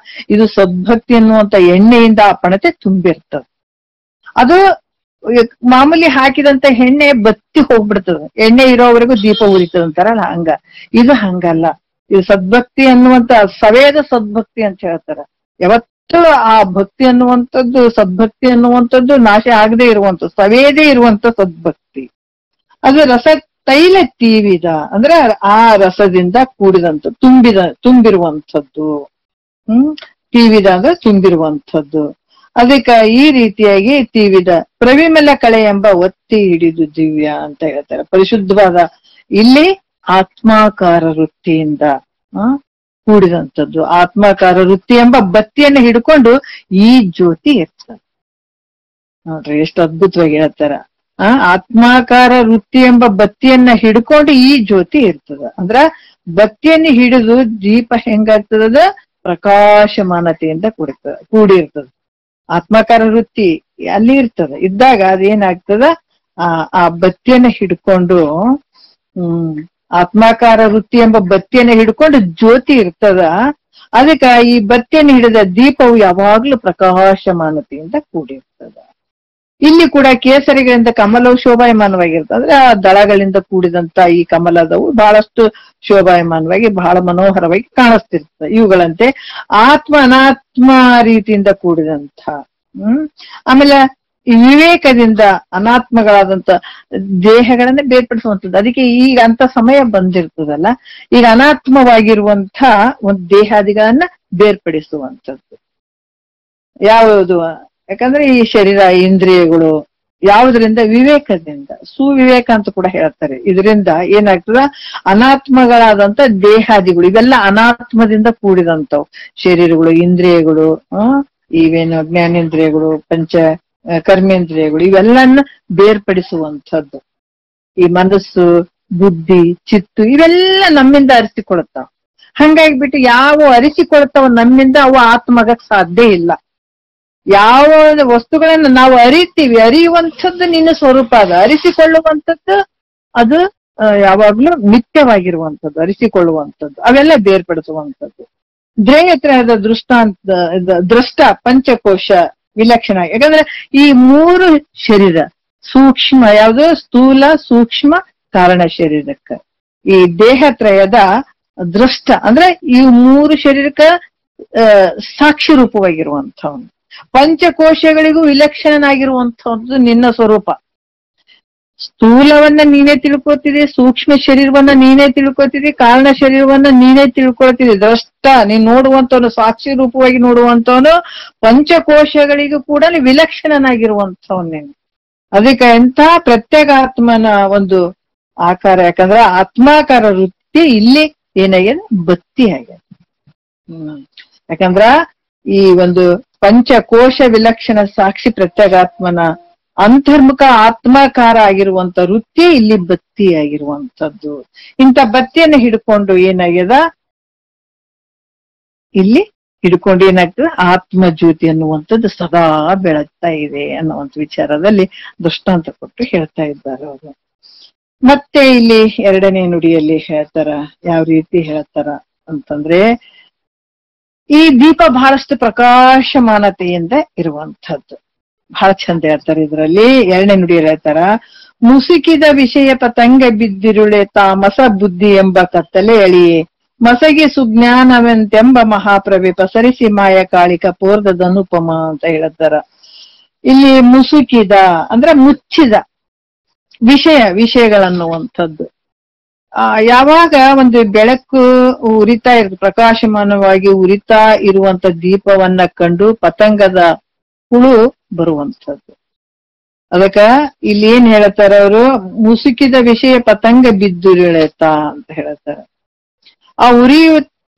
ಇದು ಸದ್ಭಕ್ತಿ ಅನ್ನುವಂತ ಎಣ್ಣೆಯಿಂದ ಆ ಪಣತೆ ತುಂಬಿರ್ತದ. ಅದು ಮಾಮೂಲಿ ಹಾಕಿದಂತ ಎಣ್ಣೆ ಬತ್ತಿ ಹೋಗ್ಬಿಡ್ತದ, ಎಣ್ಣೆ ಇರೋವರೆಗೂ ದೀಪ ಉರಿತದಂತಾರಲ್ಲ ಹಂಗ. ಇದು ಹಂಗಲ್ಲ, ಇದು ಸದ್ಭಕ್ತಿ ಅನ್ನುವಂತ ಸವೇದ ಸದ್ಭಕ್ತಿ ಅಂತ ಹೇಳ್ತಾರ. ಯಾವತ್ತೂ ಆ ಭಕ್ತಿ ಅನ್ನುವಂಥದ್ದು ಸದ್ಭಕ್ತಿ ಅನ್ನುವಂಥದ್ದು ನಾಶ ಆಗದೆ ಇರುವಂಥದ್ದು, ಸವೇದೇ ಇರುವಂತ ಸದ್ಭಕ್ತಿ. ಅದು ರಸ ತೈಲ ತೀವಿದ ಅಂದ್ರೆ ಆ ರಸದಿಂದ ಕೂಡಿದಂತ ತುಂಬಿರುವಂಥದ್ದು. ತೀವಿದ ಅಂದ್ರೆ ತುಂಬಿರುವಂಥದ್ದು. ಅದಕ್ಕೆ ಈ ರೀತಿಯಾಗಿ ತೀವಿದ ಪ್ರವಿಮಲ ಕಳೆ ಎಂಬ ಒತ್ತಿ ಹಿಡಿದು ದಿವ್ಯ ಅಂತ ಹೇಳ್ತಾರೆ. ಪರಿಶುದ್ಧವಾದ ಇಲ್ಲಿ ಆತ್ಮಾಕಾರ ವೃತ್ತಿಯಿಂದ ಕೂಡಿದಂಥದ್ದು. ಆತ್ಮಾಕಾರ ವೃತ್ತಿ ಎಂಬ ಬತ್ತಿಯನ್ನು ಹಿಡ್ಕೊಂಡು ಈ ಜ್ಯೋತಿ ಇರ್ತದೆ ನೋಡ್ರಿ. ಎಷ್ಟು ಅದ್ಭುತವಾಗಿ ಹೇಳ್ತಾರ. ಆತ್ಮಾಕಾರ ವೃತ್ತಿ ಎಂಬ ಬತ್ತಿಯನ್ನ ಹಿಡ್ಕೊಂಡು ಈ ಜ್ಯೋತಿ ಇರ್ತದ. ಅಂದ್ರ ಬತ್ತಿಯನ್ನು ಹಿಡಿದು ದೀಪ ಹೆಂಗಾಗ್ತದ, ಪ್ರಕಾಶಮಾನತೆಯಿಂದ ಕೂಡಿರ್ತದ. ಆತ್ಮಾಕಾರ ವೃತ್ತಿ ಅಲ್ಲಿ ಇರ್ತದ. ಇದ್ದಾಗ ಅದೇನಾಗ್ತದ, ಆ ಬತ್ತಿಯನ್ನ ಹಿಡ್ಕೊಂಡು ಆತ್ಮಾಕಾರ ವೃತ್ತಿ ಎಂಬ ಬತ್ತಿಯನ್ನ ಹಿಡ್ಕೊಂಡು ಜ್ಯೋತಿ ಇರ್ತದ. ಅದಕ್ಕ ಈ ಬತ್ತಿಯನ್ನು ಹಿಡಿದ ದೀಪವು ಯಾವಾಗ್ಲೂ ಪ್ರಕಾಶಮಾನತೆಯಿಂದ ಕೂಡಿರ್ತದ. ಇಲ್ಲಿ ಕೂಡ ಕೇಸರಿಗಳಿಂದ ಕಮಲವು ಶೋಭಾಯಮಾನವಾಗಿರ್ತದೆ. ಅಂದ್ರೆ ಆ ದಳಗಳಿಂದ ಕೂಡಿದಂತ ಈ ಕಮಲದವು ಬಹಳಷ್ಟು ಶೋಭಾಯಮಾನವಾಗಿ ಬಹಳ ಮನೋಹರವಾಗಿ ಕಾಣಿಸ್ತಿರ್ತದೆ. ಇವುಗಳಂತೆ ಆತ್ಮ ಅನಾತ್ಮ ರೀತಿಯಿಂದ ಕೂಡಿದಂತ ಆಮೇಲೆ ಈ ವಿವೇಕದಿಂದ ಅನಾತ್ಮಗಳಾದಂತ ದೇಹಗಳನ್ನ ಬೇರ್ಪಡಿಸುವಂಥದ್ದು. ಅದಕ್ಕೆ ಈಗ ಅಂತ ಸಮಯ ಬಂದಿರ್ತದಲ್ಲ, ಈಗ ಅನಾತ್ಮವಾಗಿರುವಂತ ಒಂದು ದೇಹಾದಿಗಳನ್ನ ಬೇರ್ಪಡಿಸುವಂಥದ್ದು ಯಾವುದು? ಯಾಕಂದ್ರೆ ಈ ಶರೀರ, ಇಂದ್ರಿಯಗಳು ಯಾವುದರಿಂದ? ವಿವೇಕದಿಂದ, ಸುವಿವೇಕ ಅಂತ ಕೂಡ ಹೇಳ್ತಾರೆ. ಇದರಿಂದ ಏನಾಗ್ತದ, ಅನಾತ್ಮಗಳಾದಂತ ದೇಹಾದಿಗಳು ಇವೆಲ್ಲ ಅನಾತ್ಮದಿಂದ ಕೂಡಿದಂತವು. ಶರೀರಗಳು, ಇಂದ್ರಿಯಗಳು, ಇವೇನು ಜ್ಞಾನೇಂದ್ರಿಯಗಳು, ಕರ್ಮೇಂದ್ರಿಯಗಳು ಇವೆಲ್ಲನ್ನ ಬೇರ್ಪಡಿಸುವಂಥದ್ದು. ಈ ಮನಸ್ಸು, ಬುದ್ಧಿ, ಚಿತ್ತು ಇವೆಲ್ಲ ನಮ್ಮಿಂದ ಅರಿಸಿಕೊಳ್ತಾವ. ಹಂಗಾಗಿಬಿಟ್ಟು ಯಾವ ಅರಿಸಿಕೊಳ್ತಾವ ನಮ್ಮಿಂದ ಅವು ಆತ್ಮಗಕ್ ಸಾಧ್ಯ ಇಲ್ಲ. ಯಾವ ವಸ್ತುಗಳನ್ನ ನಾವು ಅರಿತೀವಿ, ಅರಿಯುವಂಥದ್ದು ನಿನ್ನ ಸ್ವರೂಪ ಅದ. ಅರಿಸಿಕೊಳ್ಳುವಂಥದ್ದು ಅದು ಯಾವಾಗ್ಲೂ ನಿತ್ಯವಾಗಿರುವಂಥದ್ದು, ಅರಿಸಿಕೊಳ್ಳುವಂಥದ್ದು ಅವೆಲ್ಲ ಬೇರ್ಪಡಿಸುವಂಥದ್ದು. ದ್ರೇಯತ್ರಯದ ದೃಷ್ಟ ಪಂಚಕೋಶ ವಿಲಕ್ಷಣ. ಯಾಕಂದ್ರೆ ಈ ಮೂರು ಶರೀರ ಸೂಕ್ಷ್ಮ, ಯಾವುದು? ಸ್ಥೂಲ, ಸೂಕ್ಷ್ಮ, ಕಾರಣ ಶರೀರಕ್ಕ ಈ ದೇಹತ್ರಯದ ದೃಷ್ಟ ಅಂದ್ರೆ ಈ ಮೂರು ಶರೀರಕ್ಕ ಸಾಕ್ಷಿ ರೂಪವಾಗಿರುವಂಥವನು. ಪಂಚಕೋಶಗಳಿಗೂ ವಿಲಕ್ಷಣನಾಗಿರುವಂಥದ್ದು ನಿನ್ನ ಸ್ವರೂಪ. ಸ್ಥೂಲವನ್ನ ನೀನೇ ತಿಳ್ಕೊತಿದಿ, ಸೂಕ್ಷ್ಮ ಶರೀರವನ್ನ ನೀನೇ ತಿಳ್ಕೊತಿದಿ, ಕಾರಣ ಶರೀರವನ್ನ ನೀನೇ ತಿಳ್ಕೊಳ್ತಿದಿ. ದ್ರಷ್ಟ, ನೀನ್ ನೋಡುವಂತವನು, ಸಾಕ್ಷಿ ರೂಪವಾಗಿ ನೋಡುವಂತವನು, ಪಂಚಕೋಶಗಳಿಗೂ ಕೂಡ ವಿಲಕ್ಷಣನಾಗಿರುವಂಥವನ್ ನೀನು. ಅದಕ್ಕೆ ಎಂಥ ಪ್ರತ್ಯೇಕಾತ್ಮನ ಒಂದು ಆಕಾರ. ಯಾಕಂದ್ರೆ ಆತ್ಮಾಕಾರ ವೃತ್ತಿ ಇಲ್ಲಿ ಏನಾಗ್ಯದ, ಬತ್ತಿ ಆಗ್ಯದ. ಯಾಕಂದ್ರ ಈ ಒಂದು ಪಂಚಕೋಶ ವಿಲಕ್ಷಣ ಸಾಕ್ಷಿ ಪ್ರತ್ಯೇಗಾತ್ಮನ ಅಂತರ್ಮುಖ ಆತ್ಮಾಕಾರ ಆಗಿರುವಂತ ವೃತ್ತಿ ಇಲ್ಲಿ ಬತ್ತಿ ಆಗಿರುವಂತದ್ದು. ಇಂಥ ಬತ್ತಿಯನ್ನು ಹಿಡ್ಕೊಂಡು ಏನಾಗ್ಯದ, ಇಲ್ಲಿ ಹಿಡ್ಕೊಂಡು ಏನಾಗ್ತದೆ, ಆತ್ಮ ಜ್ಯೋತಿ ಅನ್ನುವಂಥದ್ದು ಸದಾ ಬೆಳಗ್ತಾ ಇದೆ ಅನ್ನುವಂಥ ವಿಚಾರದಲ್ಲಿ ದೃಷ್ಟಾಂತ ಕೊಟ್ಟು ಹೇಳ್ತಾ ಇದ್ದಾರೆ ಅವರು. ಮತ್ತೆ ಇಲ್ಲಿ ಎರಡನೇ ನುಡಿಯಲ್ಲಿ ಹೇಳ್ತಾರ, ಯಾವ ರೀತಿ ಹೇಳ್ತಾರ ಅಂತಂದ್ರೆ, ಈ ದೀಪ ಬಹಳಷ್ಟು ಪ್ರಕಾಶಮಾನತೆಯಿಂದ ಇರುವಂತಹದ್ದು. ಬಹಳ ಚಂದ ಹೇಳ್ತಾರೆ ಇದರಲ್ಲಿ. ಎರಡನೇ ನುಡಿಯಲ್ಲಿ ಹೇಳ್ತಾರ, ಮುಸುಕಿದ ವಿಷಯ ಪತಂಗ ಬಿದ್ದಿರುಳೆ ತಾಮಸ ಬುದ್ಧಿ ಎಂಬ ಕತ್ತಲೆ ಎಳಿಯೇ ಮಸಗಿ ಸುಜ್ಞಾನವೆಂತೆಂಬ ಮಹಾಪ್ರಭೆ ಪಸರಿಸಿ ಮಾಯ ಕಾಳಿಕ ಪೋರ್ಧದ ಅನುಪಮ ಅಂತ ಹೇಳ್ತಾರ. ಇಲ್ಲಿ ಮುಸುಕಿದ ಅಂದ್ರೆ ಮುಚ್ಚಿದ ವಿಷಯಗಳನ್ನುವಂಥದ್ದು. ಯಾವಾಗ ಒಂದು ಬೆಳಕು ಉರಿತಾ ಇರ್ತದೆ, ಪ್ರಕಾಶಮಾನವಾಗಿ ಉರಿತಾ ಇರುವಂತ ದೀಪವನ್ನ ಕಂಡು ಪತಂಗದ ಹುಳು ಬರುವಂಥದ್ದು. ಅದಕ್ಕ ಇಲ್ಲಿ ಏನ್ ಹೇಳ್ತಾರ ಅವರು, ಮುಸುಕಿದ ವಿಷಯ ಪತಂಗ ಬಿದ್ದುರಿಳೆತ ಅಂತ ಹೇಳ್ತಾರ. ಆ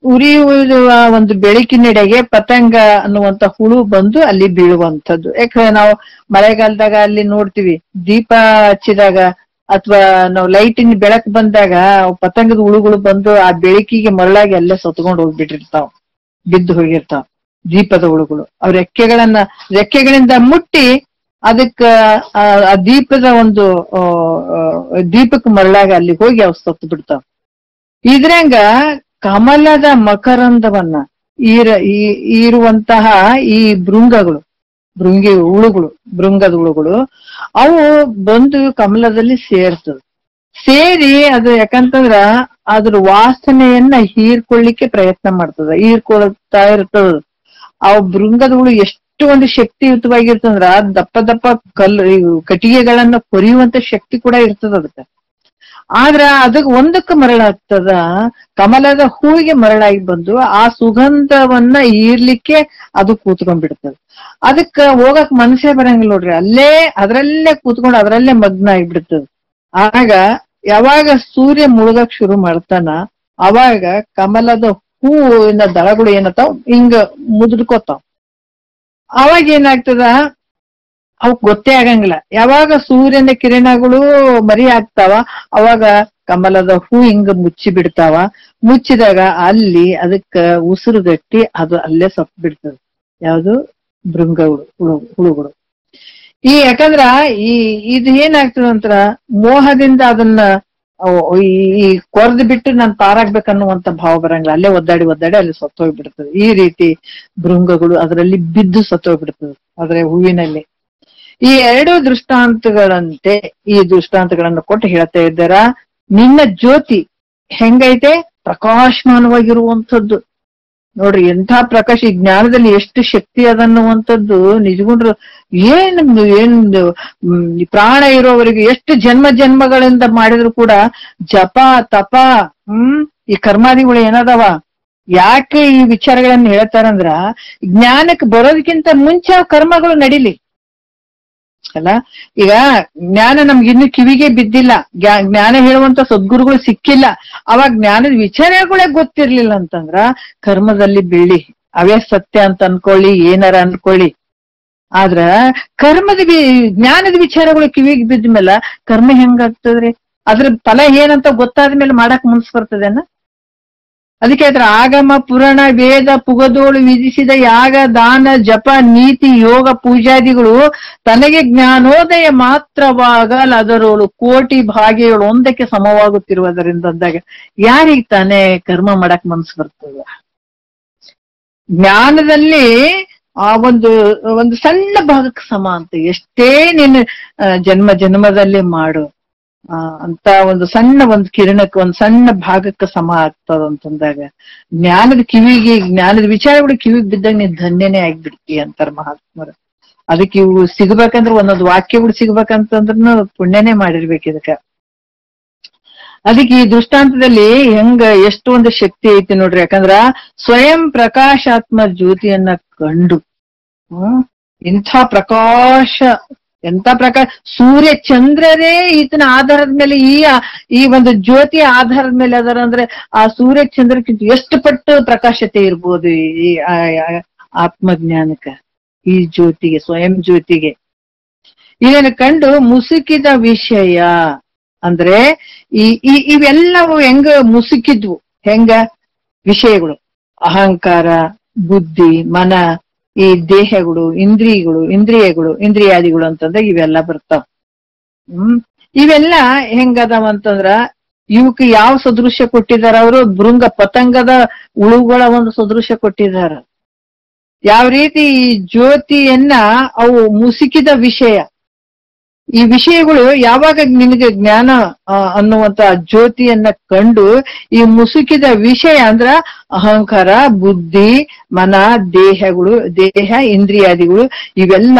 ಉರಿಯುವ ಒಂದು ಬೆಳಕಿನೆಡೆಗೆ ಪತಂಗ ಅನ್ನುವಂತ ಹುಳು ಬಂದು ಅಲ್ಲಿ ಬೀಳುವಂಥದ್ದು. ಯಾಕಂದ್ರೆ ನಾವು ಮಳೆಗಾಲದಾಗ ಅಲ್ಲಿ ನೋಡ್ತೀವಿ, ದೀಪ ಹಚ್ಚಿದಾಗ ಅಥವಾ ನಾವು ಲೈಟಿನ ಬೆಳಕು ಬಂದಾಗ ಪತಂಗದ ಹುಳುಗಳು ಬಂದು ಆ ಬೆಳಕಿಗೆ ಮರಳಾಗಿ ಅಲ್ಲೇ ಸತ್ಕೊಂಡು ಹೋಗ್ಬಿಟ್ಟಿರ್ತಾವ, ಬಿದ್ದು ಹೋಗಿರ್ತಾವ ದೀಪದ ಹುಳುಗಳು. ಅವ್ರ ರೆಕ್ಕೆಗಳಿಂದ ಮುಟ್ಟಿ ಅದಕ್ಕ ಆ ದೀಪದ ಒಂದು ದೀಪಕ್ಕೆ ಮರಳಾಗ ಅಲ್ಲಿ ಹೋಗಿ ಅವ್ ಸತ್ತು ಬಿಡ್ತಾವ. ಇದ್ರಂಗ ಕಮಲದ ಮಕರಂದವನ್ನ ಇರುವಂತಹ ಈ ಭೃಂಗದ ಹುಳುಗಳು ಅವು ಬಂದು ಕಮಲದಲ್ಲಿ ಸೇರಿ ಅದು ಯಾಕಂತಂದ್ರ ಅದ್ರ ವಾಸನೆಯನ್ನ ಹೀರ್ಕೊಳ್ಳಿಕ್ಕೆ ಪ್ರಯತ್ನ ಮಾಡ್ತದ, ಹೀರ್ಕೊಳ್ತಾ ಇರ್ತದ. ಆ ಭೃಂಗದ ಹುಳು ಎಷ್ಟು ಒಂದು ಶಕ್ತಿಯುತವಾಗಿರ್ತಂದ್ರ ದಪ್ಪ ದಪ್ಪ ಕಟ್ಟಿಗೆಗಳನ್ನ ಕೊರಿಯುವಂತ ಶಕ್ತಿ ಕೂಡ ಇರ್ತದ ಅದಕ್ಕೆ. ಆದ್ರ ಅದಕ್ಕೆ ಒಂದಕ್ಕೆ ಮರಳಾಗ್ತದ, ಕಮಲದ ಹೂವಿಗೆ ಮರಳಾಗಿ ಬಂದು ಆ ಸುಗಂಧವನ್ನ ಹೀರ್ಲಿಕ್ಕೆ ಅದು ಕೂತ್ಕೊಂಡ್ಬಿಡ್ತದ. ಅದಕ್ಕ ಹೋಗಕ್ ಮನಸ್ಸೇ ಬರಂಗಿಲ್ಲ ನೋಡ್ರಿ, ಅದ್ರಲ್ಲೇ ಕೂತ್ಕೊಂಡು ಅದ್ರಲ್ಲೇ ಮಗ್ನ ಆಗಿಬಿಡ್ತದ. ಆಗ ಯಾವಾಗ ಸೂರ್ಯ ಮುಳುಗಕ್ ಶುರು ಮಾಡ್ತಾನ ಅವಾಗ ಕಮಲದ ಹೂವಿನ ದಳಗಳು ಏನತ್ತಾವ್ ಹಿಂಗ ಮುದುಡ್ಕೋತಾವ್. ಅವಾಗ ಏನಾಗ್ತದ, ಅವಕ್ ಗೊತ್ತೇ ಆಗಂಗಿಲ್ಲ. ಯಾವಾಗ ಸೂರ್ಯನ ಕಿರಣಗಳು ಮರಿ ಆಗ್ತಾವ ಅವಾಗ ಕಮಲದ ಹೂ ಹಿಂಗ ಮುಚ್ಚಿ ಬಿಡ್ತಾವ. ಮುಚ್ಚಿದಾಗ ಅಲ್ಲಿ ಅದಕ್ಕ ಉಸಿರುಗಟ್ಟಿ ಅದು ಅಲ್ಲೇ ಸತ್ತು ಬಿಡ್ತದೆ. ಯಾವುದು ಭೃಂಗಗಳು ಹುಳುಗಳು. ಯಾಕಂದ್ರ ಇದು ಏನಾಗ್ತದ ಅಂತರ ಮೋಹದಿಂದ ಅದನ್ನ ಈ ಕೊರ್ದು ಬಿಟ್ಟು ನಾನು ಪಾರಾಗ್ಬೇಕನ್ನುವಂತ ಭಾವ ಬರಂಗಿಲ್ಲ. ಅಲ್ಲೇ ಒದ್ದಾಡಿ ಅಲ್ಲಿ ಸತ್ತೋಗ್ಬಿಡ್ತದೆ. ಈ ರೀತಿ ಭೃಂಗಗಳು ಅದರಲ್ಲಿ ಬಿದ್ದು ಸತ್ತೋಗ್ಬಿಡ್ತದೆ ಆದ್ರೆ ಹೂವಿನಲ್ಲಿ. ಈ ಎರಡು ದೃಷ್ಟಾಂತಗಳಂತೆ ಈ ದೃಷ್ಟಾಂತಗಳನ್ನು ಕೊಟ್ಟು ಹೇಳ್ತಾ ಇದ್ದಾರ. ನಿನ್ನ ಜ್ಯೋತಿ ಹೆಂಗೈತೆ? ಪ್ರಕಾಶಮಾನವಾಗಿರುವಂಥದ್ದು. ನೋಡ್ರಿ ಎಂಥ ಪ್ರಕಾಶ. ಈ ಜ್ಞಾನದಲ್ಲಿ ಎಷ್ಟು ಶಕ್ತಿ ಅದನ್ನುವಂಥದ್ದು ನಿಜಗೊಂಡ್ರು ಏನ್ ಪ್ರಾಣ ಇರೋವರೆಗೆ ಎಷ್ಟು ಜನ್ಮಗಳಿಂದ ಮಾಡಿದ್ರು ಕೂಡ ಜಪ ತಪ ಈ ಕರ್ಮಾದಿಗಳು ಏನದಾವ. ಯಾಕೆ ಈ ವಿಚಾರಗಳನ್ನ ಹೇಳ್ತಾರಂದ್ರ ಜ್ಞಾನಕ್ಕೆ ಬರೋದಕ್ಕಿಂತ ಮುಂಚೆ ಕರ್ಮಗಳು ನಡಿಲಿ ಅಲ್ಲ. ಈಗ ಜ್ಞಾನ ನಮ್ಗೆ ಇನ್ನು ಕಿವಿಗೆ ಬಿದ್ದಿಲ್ಲ, ಜ್ಞಾನ ಹೇಳುವಂತ ಸದ್ಗುರುಗಳು ಸಿಕ್ಕಿಲ್ಲ, ಅವಾಗ ಜ್ಞಾನದ ವಿಚಾರಗಳೇ ಗೊತ್ತಿರ್ಲಿಲ್ಲ ಅಂತಂದ್ರ ಕರ್ಮದಲ್ಲಿ ಬೀಳಿ ಅವೇ ಸತ್ಯ ಅಂತ ಅನ್ಕೊಳ್ಳಿ, ಏನಾರ ಅನ್ಕೊಳ್ಳಿ. ಆದ್ರ ಜ್ಞಾನದ ವಿಚಾರಗಳು ಕಿವಿಗೆ ಬಿದ್ಮೇಲೆ ಕರ್ಮ ಹೆಂಗಾಗ್ತದ್ರಿ? ಅದ್ರ ಫಲ ಏನಂತ ಗೊತ್ತಾದ್ಮೇಲೆ ಮಾಡಕ್ ಮನ್ಸ್ ಬರ್ತದೇನ? ಅದಕ್ಕೆ ಅದ್ರ ಆಗಮ ಪುರಾಣ ವೇದ ಪುಗದೋಳು ವಿಧಿಸಿದ ಯಾಗ ದಾನ ಜಪ ನೀತಿ ಯೋಗ ಪೂಜಾದಿಗಳು ತನಗೆ ಜ್ಞಾನೋದಯ ಮಾತ್ರವಾಗಲ್ಲ, ಅದರೋಳು ಕೋಟಿ ಭಾಗ್ಯಗಳು ಒಂದಕ್ಕೆ ಸಮವಾಗುತ್ತಿರುವುದರಿಂದ ಅಂದಾಗ ಯಾರಿಗೆ ತಾನೇ ಕರ್ಮ ಮಾಡಕ್ ಮನ್ಸು ಬರ್ತದ? ಜ್ಞಾನದಲ್ಲಿ ಆ ಒಂದು ಸಣ್ಣ ಭಾಗಕ್ಕೆ ಸಮ ಅಂತ. ಎಷ್ಟೇ ನೀನು ಜನ್ಮದಲ್ಲಿ ಮಾಡು ಅಂತ ಒಂದು ಸಣ್ಣ ಒಂದು ಕಿರಣಕ್ಕೆ ಒಂದು ಸಣ್ಣ ಭಾಗಕ್ಕೆ ಸಮ ಆಗ್ತದ ಅಂತಂದಾಗ ಜ್ಞಾನದ ವಿಚಾರಗಳು ಕಿವಿಗೆ ಬಿದ್ದಾಗ ನೀನ್ ಧನ್ಯನೇ ಆಗ್ಬಿಡ್ತಿ ಅಂತಾರ ಮಹಾತ್ಮರು. ಅದಕ್ಕೆ ಇವು ಸಿಗ್ಬೇಕಂದ್ರೆ ಒಂದೊಂದು ವಾಕ್ಯಗಳು ಸಿಗ್ಬೇಕಂತಂದ್ರೂ ಪುಣ್ಯನೇ ಮಾಡಿರ್ಬೇಕು ಇದಕ್ಕ. ಅದಕ್ಕೆ ಈ ದೃಷ್ಟಾಂತದಲ್ಲಿ ಎಷ್ಟು ಒಂದು ಶಕ್ತಿ ಐತಿ ನೋಡ್ರಿ. ಯಾಕಂದ್ರ ಸ್ವಯಂ ಪ್ರಕಾಶಾತ್ಮ ಜ್ಯೋತಿಯನ್ನ ಕಂಡು ಇಂಥ ಪ್ರಕಾಶ ಎಂತ ಪ್ರಕಾರ ಸೂರ್ಯ ಚಂದ್ರರೇ ಈತನ ಆಧಾರದ ಮೇಲೆ ಈ ಒಂದು ಜ್ಯೋತಿಯ ಆಧಾರದ ಮೇಲೆ ಅದರ ಅಂದ್ರೆ ಆ ಸೂರ್ಯ ಚಂದ್ರಕ್ಕಿಂತ ಎಷ್ಟು ಪಟ್ಟು ಪ್ರಕಾಶತೆ ಇರ್ಬೋದು ಈ ಆತ್ಮಜ್ಞಾನಕ್ಕ, ಈ ಜ್ಯೋತಿಗೆ, ಸ್ವಯಂ ಜ್ಯೋತಿಗೆ. ಇದನ್ನು ಕಂಡು ಮುಸುಕಿದ ವಿಷಯ ಅಂದ್ರೆ ಇವೆಲ್ಲವೂ ಹೆಂಗ ಮುಸುಕಿದ್ವು, ಹೆಂಗ ವಿಷಯಗಳು ಅಹಂಕಾರ ಬುದ್ಧಿ ಮನ ಈ ದೇಹಗಳು ಇಂದ್ರಿಯಾದಿಗಳು ಅಂತಂದ್ರೆ ಇವೆಲ್ಲ ಬರ್ತಾವ. ಇವೆಲ್ಲ ಹೆಂಗದಾವಂತಂದ್ರ ಇವಕ್ಕೆ ಯಾವ ಸದೃಶ್ಯ ಕೊಟ್ಟಿದಾರ ಅವರು? ಭೃಂಗ ಪತಂಗದ ಉಳುಗಳ ಒಂದು ಸದೃಶ್ಯ ಕೊಟ್ಟಿದಾರ. ಯಾವ ರೀತಿ ಈ ಜ್ಯೋತಿಯನ್ನ ಅವು ಮುಸುಕಿದ ವಿಷಯ. ಈ ವಿಷಯಗಳು ಯಾವಾಗ ನಿನಗೆ ಜ್ಞಾನ ಅನ್ನುವಂತ ಜ್ಯೋತಿಯನ್ನ ಕಂಡು ಈ ಮುಸುಕಿದ ವಿಷಯ ಅಂದ್ರ ಅಹಂಕಾರ ಬುದ್ಧಿ ಮನ ದೇಹ ಇಂದ್ರಿಯಾದಿಗಳು ಇವೆಲ್ಲ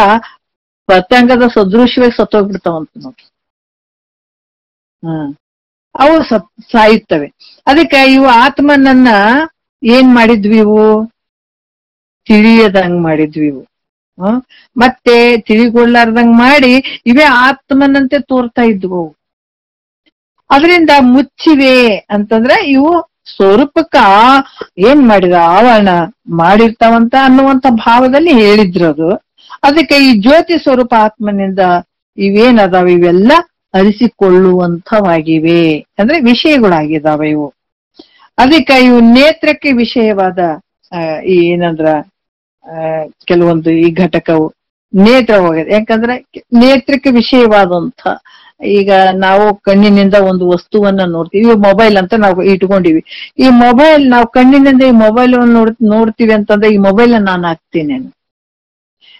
ಪತಂಗದ ಸದೃಶ್ಯವಾಗಿ ಸತ್ತೋಗ್ಬಿಡ್ತಾವಂತ ನೋಡ್ರಿ. ಅವು ಸಾಯುತ್ತವೆ. ಅದಕ್ಕೆ ಇವು ಆತ್ಮನನ್ನ ಏನ್ ಮಾಡಿದ್ವಿ? ಇವು ತಿಳಿಯದಂಗ್ ಮಾಡಿದ್ವಿ. ಇವು ಮತ್ತೆ ತಿಳಿಗೊಳ್ಳಾರ್ದಂಗ್ ಮಾಡಿ ಇವೇ ಆತ್ಮನಂತೆ ತೋರ್ತಾ ಇದ್ವು. ಅದರಿಂದ ಮುಚ್ಚಿವೆ ಅಂತಂದ್ರ ಇವು ಸ್ವರೂಪಕ್ಕ ಏನ್ ಮಾಡಿದ ಆವರಣ ಮಾಡಿರ್ತಾವಂತ ಅನ್ನುವಂತ ಭಾವದಲ್ಲಿ ಹೇಳಿದ್ರು ಅದು. ಅದಕ್ಕೆ ಈ ಜ್ಯೋತಿ ಸ್ವರೂಪ ಆತ್ಮನಿಂದ ಇವೇನದಾವ ಇವೆಲ್ಲ ಅರಿಸಿಕೊಳ್ಳುವಂಥವಾಗಿವೆ ಅಂದ್ರೆ ವಿಷಯಗಳಾಗಿದ್ದಾವೆ ಇವು. ಅದಕ್ಕೆ ಇವು ನೇತ್ರಕ್ಕೆ ವಿಷಯವಾದ ಏನಂದ್ರ ಕೆಲವೊಂದು ಈ ಘಟಕವು ನೇತ್ರ ಹೋಗಿದೆ. ಯಾಕಂದ್ರೆ ನೇತ್ರಕ್ಕೆ ವಿಷಯವಾದಂತ ಈಗ ನಾವು ಕಣ್ಣಿನಿಂದ ಒಂದು ವಸ್ತುವನ್ನ ನೋಡ್ತೀವಿ. ಮೊಬೈಲ್ ಅಂತ ನಾವು ಇಟ್ಕೊಂಡಿವಿ. ಈ ಮೊಬೈಲ್ ನಾವು ಕಣ್ಣಿನಿಂದ ಈ ಮೊಬೈಲ್ ನೋಡ್ತೀವಿ ಅಂತಂದ್ರೆ ಈ ಮೊಬೈಲ್ ನಾನು ಹಾಕ್ತೀನಿ.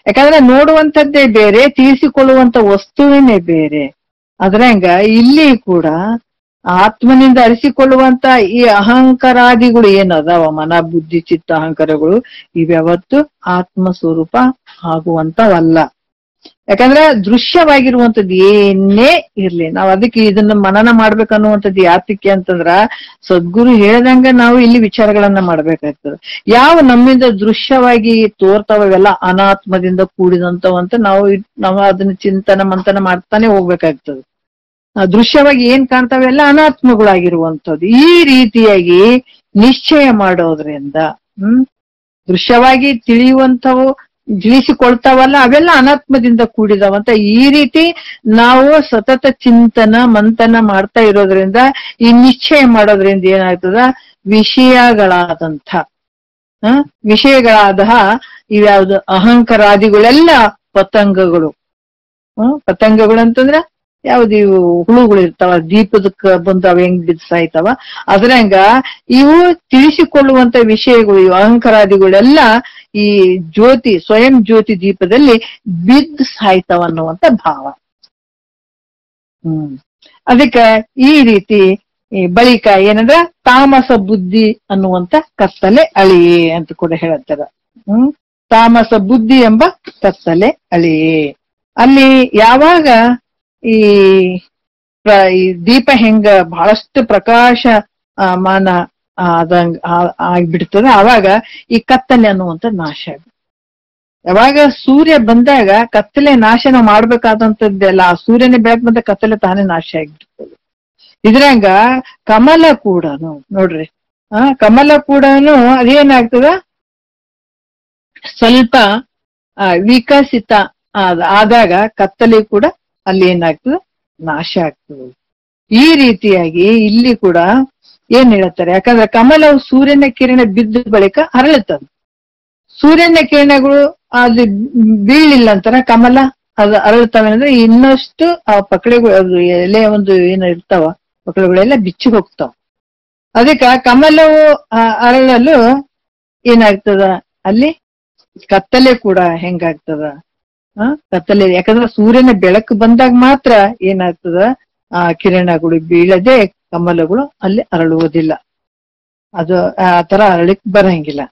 ಯಾಕಂದ್ರೆ ನೋಡುವಂಥದ್ದೇ ಬೇರೆ, ತಿಳಿಸಿಕೊಳ್ಳುವಂತ ವಸ್ತುವಿನೇ ಬೇರೆ. ಅದ್ರಂಗ ಇಲ್ಲಿ ಕೂಡ ಆತ್ಮನಿಂದ ಅರಿಸಿಕೊಳ್ಳುವಂತ ಈ ಅಹಂಕಾರಾದಿಗಳು ಏನದಾವ ಮನ ಬುದ್ಧಿ ಚಿತ್ತ ಅಹಂಕಾರಗಳು ಇವ್ಯಾವತ್ತು ಆತ್ಮ ಸ್ವರೂಪ ಆಗುವಂತವಲ್ಲ. ಯಾಕಂದ್ರೆ ದೃಶ್ಯವಾಗಿರುವಂತದ್ದು ಏನೇ ಇರ್ಲಿ ನಾವು ಅದಕ್ಕೆ ಇದನ್ನ ಮನನ ಮಾಡ್ಬೇಕನ್ನುವಂಥದ್ದು ಯಾತಕ್ಕೆ ಅಂತಂದ್ರ ಸದ್ಗುರು ಹೇಳ್ದಂಗ ನಾವು ಇಲ್ಲಿ ವಿಚಾರಗಳನ್ನ ಮಾಡ್ಬೇಕಾಗ್ತದೆ. ಯಾವ ನಮ್ಮಿಂದ ದೃಶ್ಯವಾಗಿ ತೋರ್ತಾವೆಲ್ಲ ಅನಾತ್ಮದಿಂದ ಕೂಡಿದಂತವಂತ ನಾವು ಅದನ್ನ ಚಿಂತನ ಮಂಥನ ಮಾಡ್ತಾನೆ ಹೋಗ್ಬೇಕಾಗ್ತದೆ. ದೃಶ್ಯವಾಗಿ ಏನ್ ಕಾಣ್ತಾವೆಲ್ಲ ಅನಾತ್ಮಗಳಾಗಿರುವಂಥದ್ದು. ಈ ರೀತಿಯಾಗಿ ನಿಶ್ಚಯ ಮಾಡೋದ್ರಿಂದ ದೃಶ್ಯವಾಗಿ ತಿಳಿಯುವಂಥವು ಗಿಳಿಸಿಕೊಳ್ತಾವಲ್ಲ ಅವೆಲ್ಲ ಅನಾತ್ಮದಿಂದ ಕೂಡಿದವಂತ. ಈ ರೀತಿ ನಾವು ಸತತ ಚಿಂತನ ಮಂಥನ ಮಾಡ್ತಾ ಇರೋದ್ರಿಂದ, ಈ ನಿಶ್ಚಯ ಮಾಡೋದ್ರಿಂದ ಏನಾಗ್ತದ, ವಿಷಯಗಳಾದಂಥ ವಿಷಯಗಳಾದ ಇವ್ಯಾವ್ದು ಅಹಂಕಾರಾದಿಗಳೆಲ್ಲ ಪತಂಗಗಳು. ಪತಂಗಗಳು ಅಂತಂದ್ರ ಯಾವ್ದು, ಇವು ಹುಳುಗಳು ಇರ್ತಾವ, ದೀಪದಕ್ಕ ಬಂದು ಅವ ಹೆಂಗ್ ಬಿದ್ದು ಸಾಯ್ತಾವ, ಅದ್ರಂಗ ಇವು ತಿಳಿಸಿಕೊಳ್ಳುವಂತ ವಿಷಯಗಳು, ಇವು ಅಹಂಕಾರಾದಿಗಳೆಲ್ಲ ಈ ಜ್ಯೋತಿ, ಸ್ವಯಂ ಜ್ಯೋತಿ ದೀಪದಲ್ಲಿ ಬಿದ್ದು ಸಾಯ್ತಾವ ಅನ್ನುವಂತ ಭಾವ. ಅದಕ್ಕ ಈ ರೀತಿ ಬಳಿಕ ಏನಂದ್ರ ತಾಮಸ ಬುದ್ಧಿ ಅನ್ನುವಂತ ಕತ್ತಲೆ ಅಳಿಯೇ ಅಂತ ಕೂಡ ಹೇಳ್ತಾರ. ತಾಮಸ ಬುದ್ಧಿ ಎಂಬ ಕತ್ತಲೆ ಅಳಿಯೇ. ಅಲ್ಲಿ ಯಾವಾಗ ಈ ದೀಪ ಹೆಂಗ ಬಹಳಷ್ಟು ಪ್ರಕಾಶ ಮಾನ ಆದಂಗ ಆಗ್ಬಿಡ್ತದ, ಆವಾಗ ಈ ಕತ್ತಲೆ ಅನ್ನುವಂತ ನಾಶ ಆಗುತ್ತೆ. ಯಾವಾಗ ಸೂರ್ಯ ಬಂದಾಗ ಕತ್ತಲೆ ನಾಶನ ಮಾಡ್ಬೇಕಾದಂತದ್ದೆಲ್ಲ, ಆ ಸೂರ್ಯನ ಬೆಳಕು ಬಂದ ಕತ್ತಲೆ ತಾನೇ ನಾಶ ಆಗಿಬಿಡ್ತದೆ. ಇದ್ರಂಗ ಕಮಲ ಕೂಡ ನೋಡ್ರಿ, ಕಮಲ ಕೂಡ ಅದೇನಾಗ್ತದ, ಸ್ವಲ್ಪ ವಿಕಸಿತ ಆದಾಗ ಕತ್ತಲೆ ಕೂಡ ಅಲ್ಲಿ ಏನಾಗ್ತದ, ನಾಶ ಆಗ್ತದೆ. ಈ ರೀತಿಯಾಗಿ ಇಲ್ಲಿ ಕೂಡ ಏನ್ ಹೇಳ್ತಾರೆ, ಯಾಕಂದ್ರೆ ಕಮಲವು ಸೂರ್ಯನ ಕಿರಣ ಬಿದ್ದ ಬಳಿಕ ಅರಳುತ್ತದೆ. ಸೂರ್ಯನ ಕಿರಣಗಳು ಅದು ಬೀಳಿಲ್ಲ ಅಂತಾರ ಕಮಲ ಅದು ಅರಳುತ್ತವೆ ಅಂದ್ರೆ ಇನ್ನಷ್ಟು ಆ ಪಕಳೆಗಳು, ಅದು ಎಲೆ ಒಂದು ಏನು ಇರ್ತಾವ ಪಕಳೆಗಳೆಲ್ಲ ಬಿಚ್ಚಿ ಹೋಗ್ತಾವ. ಅದಕ್ಕ ಕಮಲವು ಅರಳಲು ಏನಾಗ್ತದ, ಅಲ್ಲಿ ಕತ್ತಲೆ ಕೂಡ ಹೆಂಗಾಗ್ತದ, ಕತ್ತಲೆ. ಯಾಕಂದ್ರೆ ಸೂರ್ಯನ ಬೆಳಕು ಬಂದಾಗ ಮಾತ್ರ ಏನಾಗ್ತದ, ಆ ಕಿರಣಗಳು ಬೀಳದೆ ಕಮಲಗಳು ಅಲ್ಲಿ ಅರಳುವುದಿಲ್ಲ. ಅದು ಆ ತರ ಅರಳಿಕ್ ಬರಂಗಿಲ್ಲ.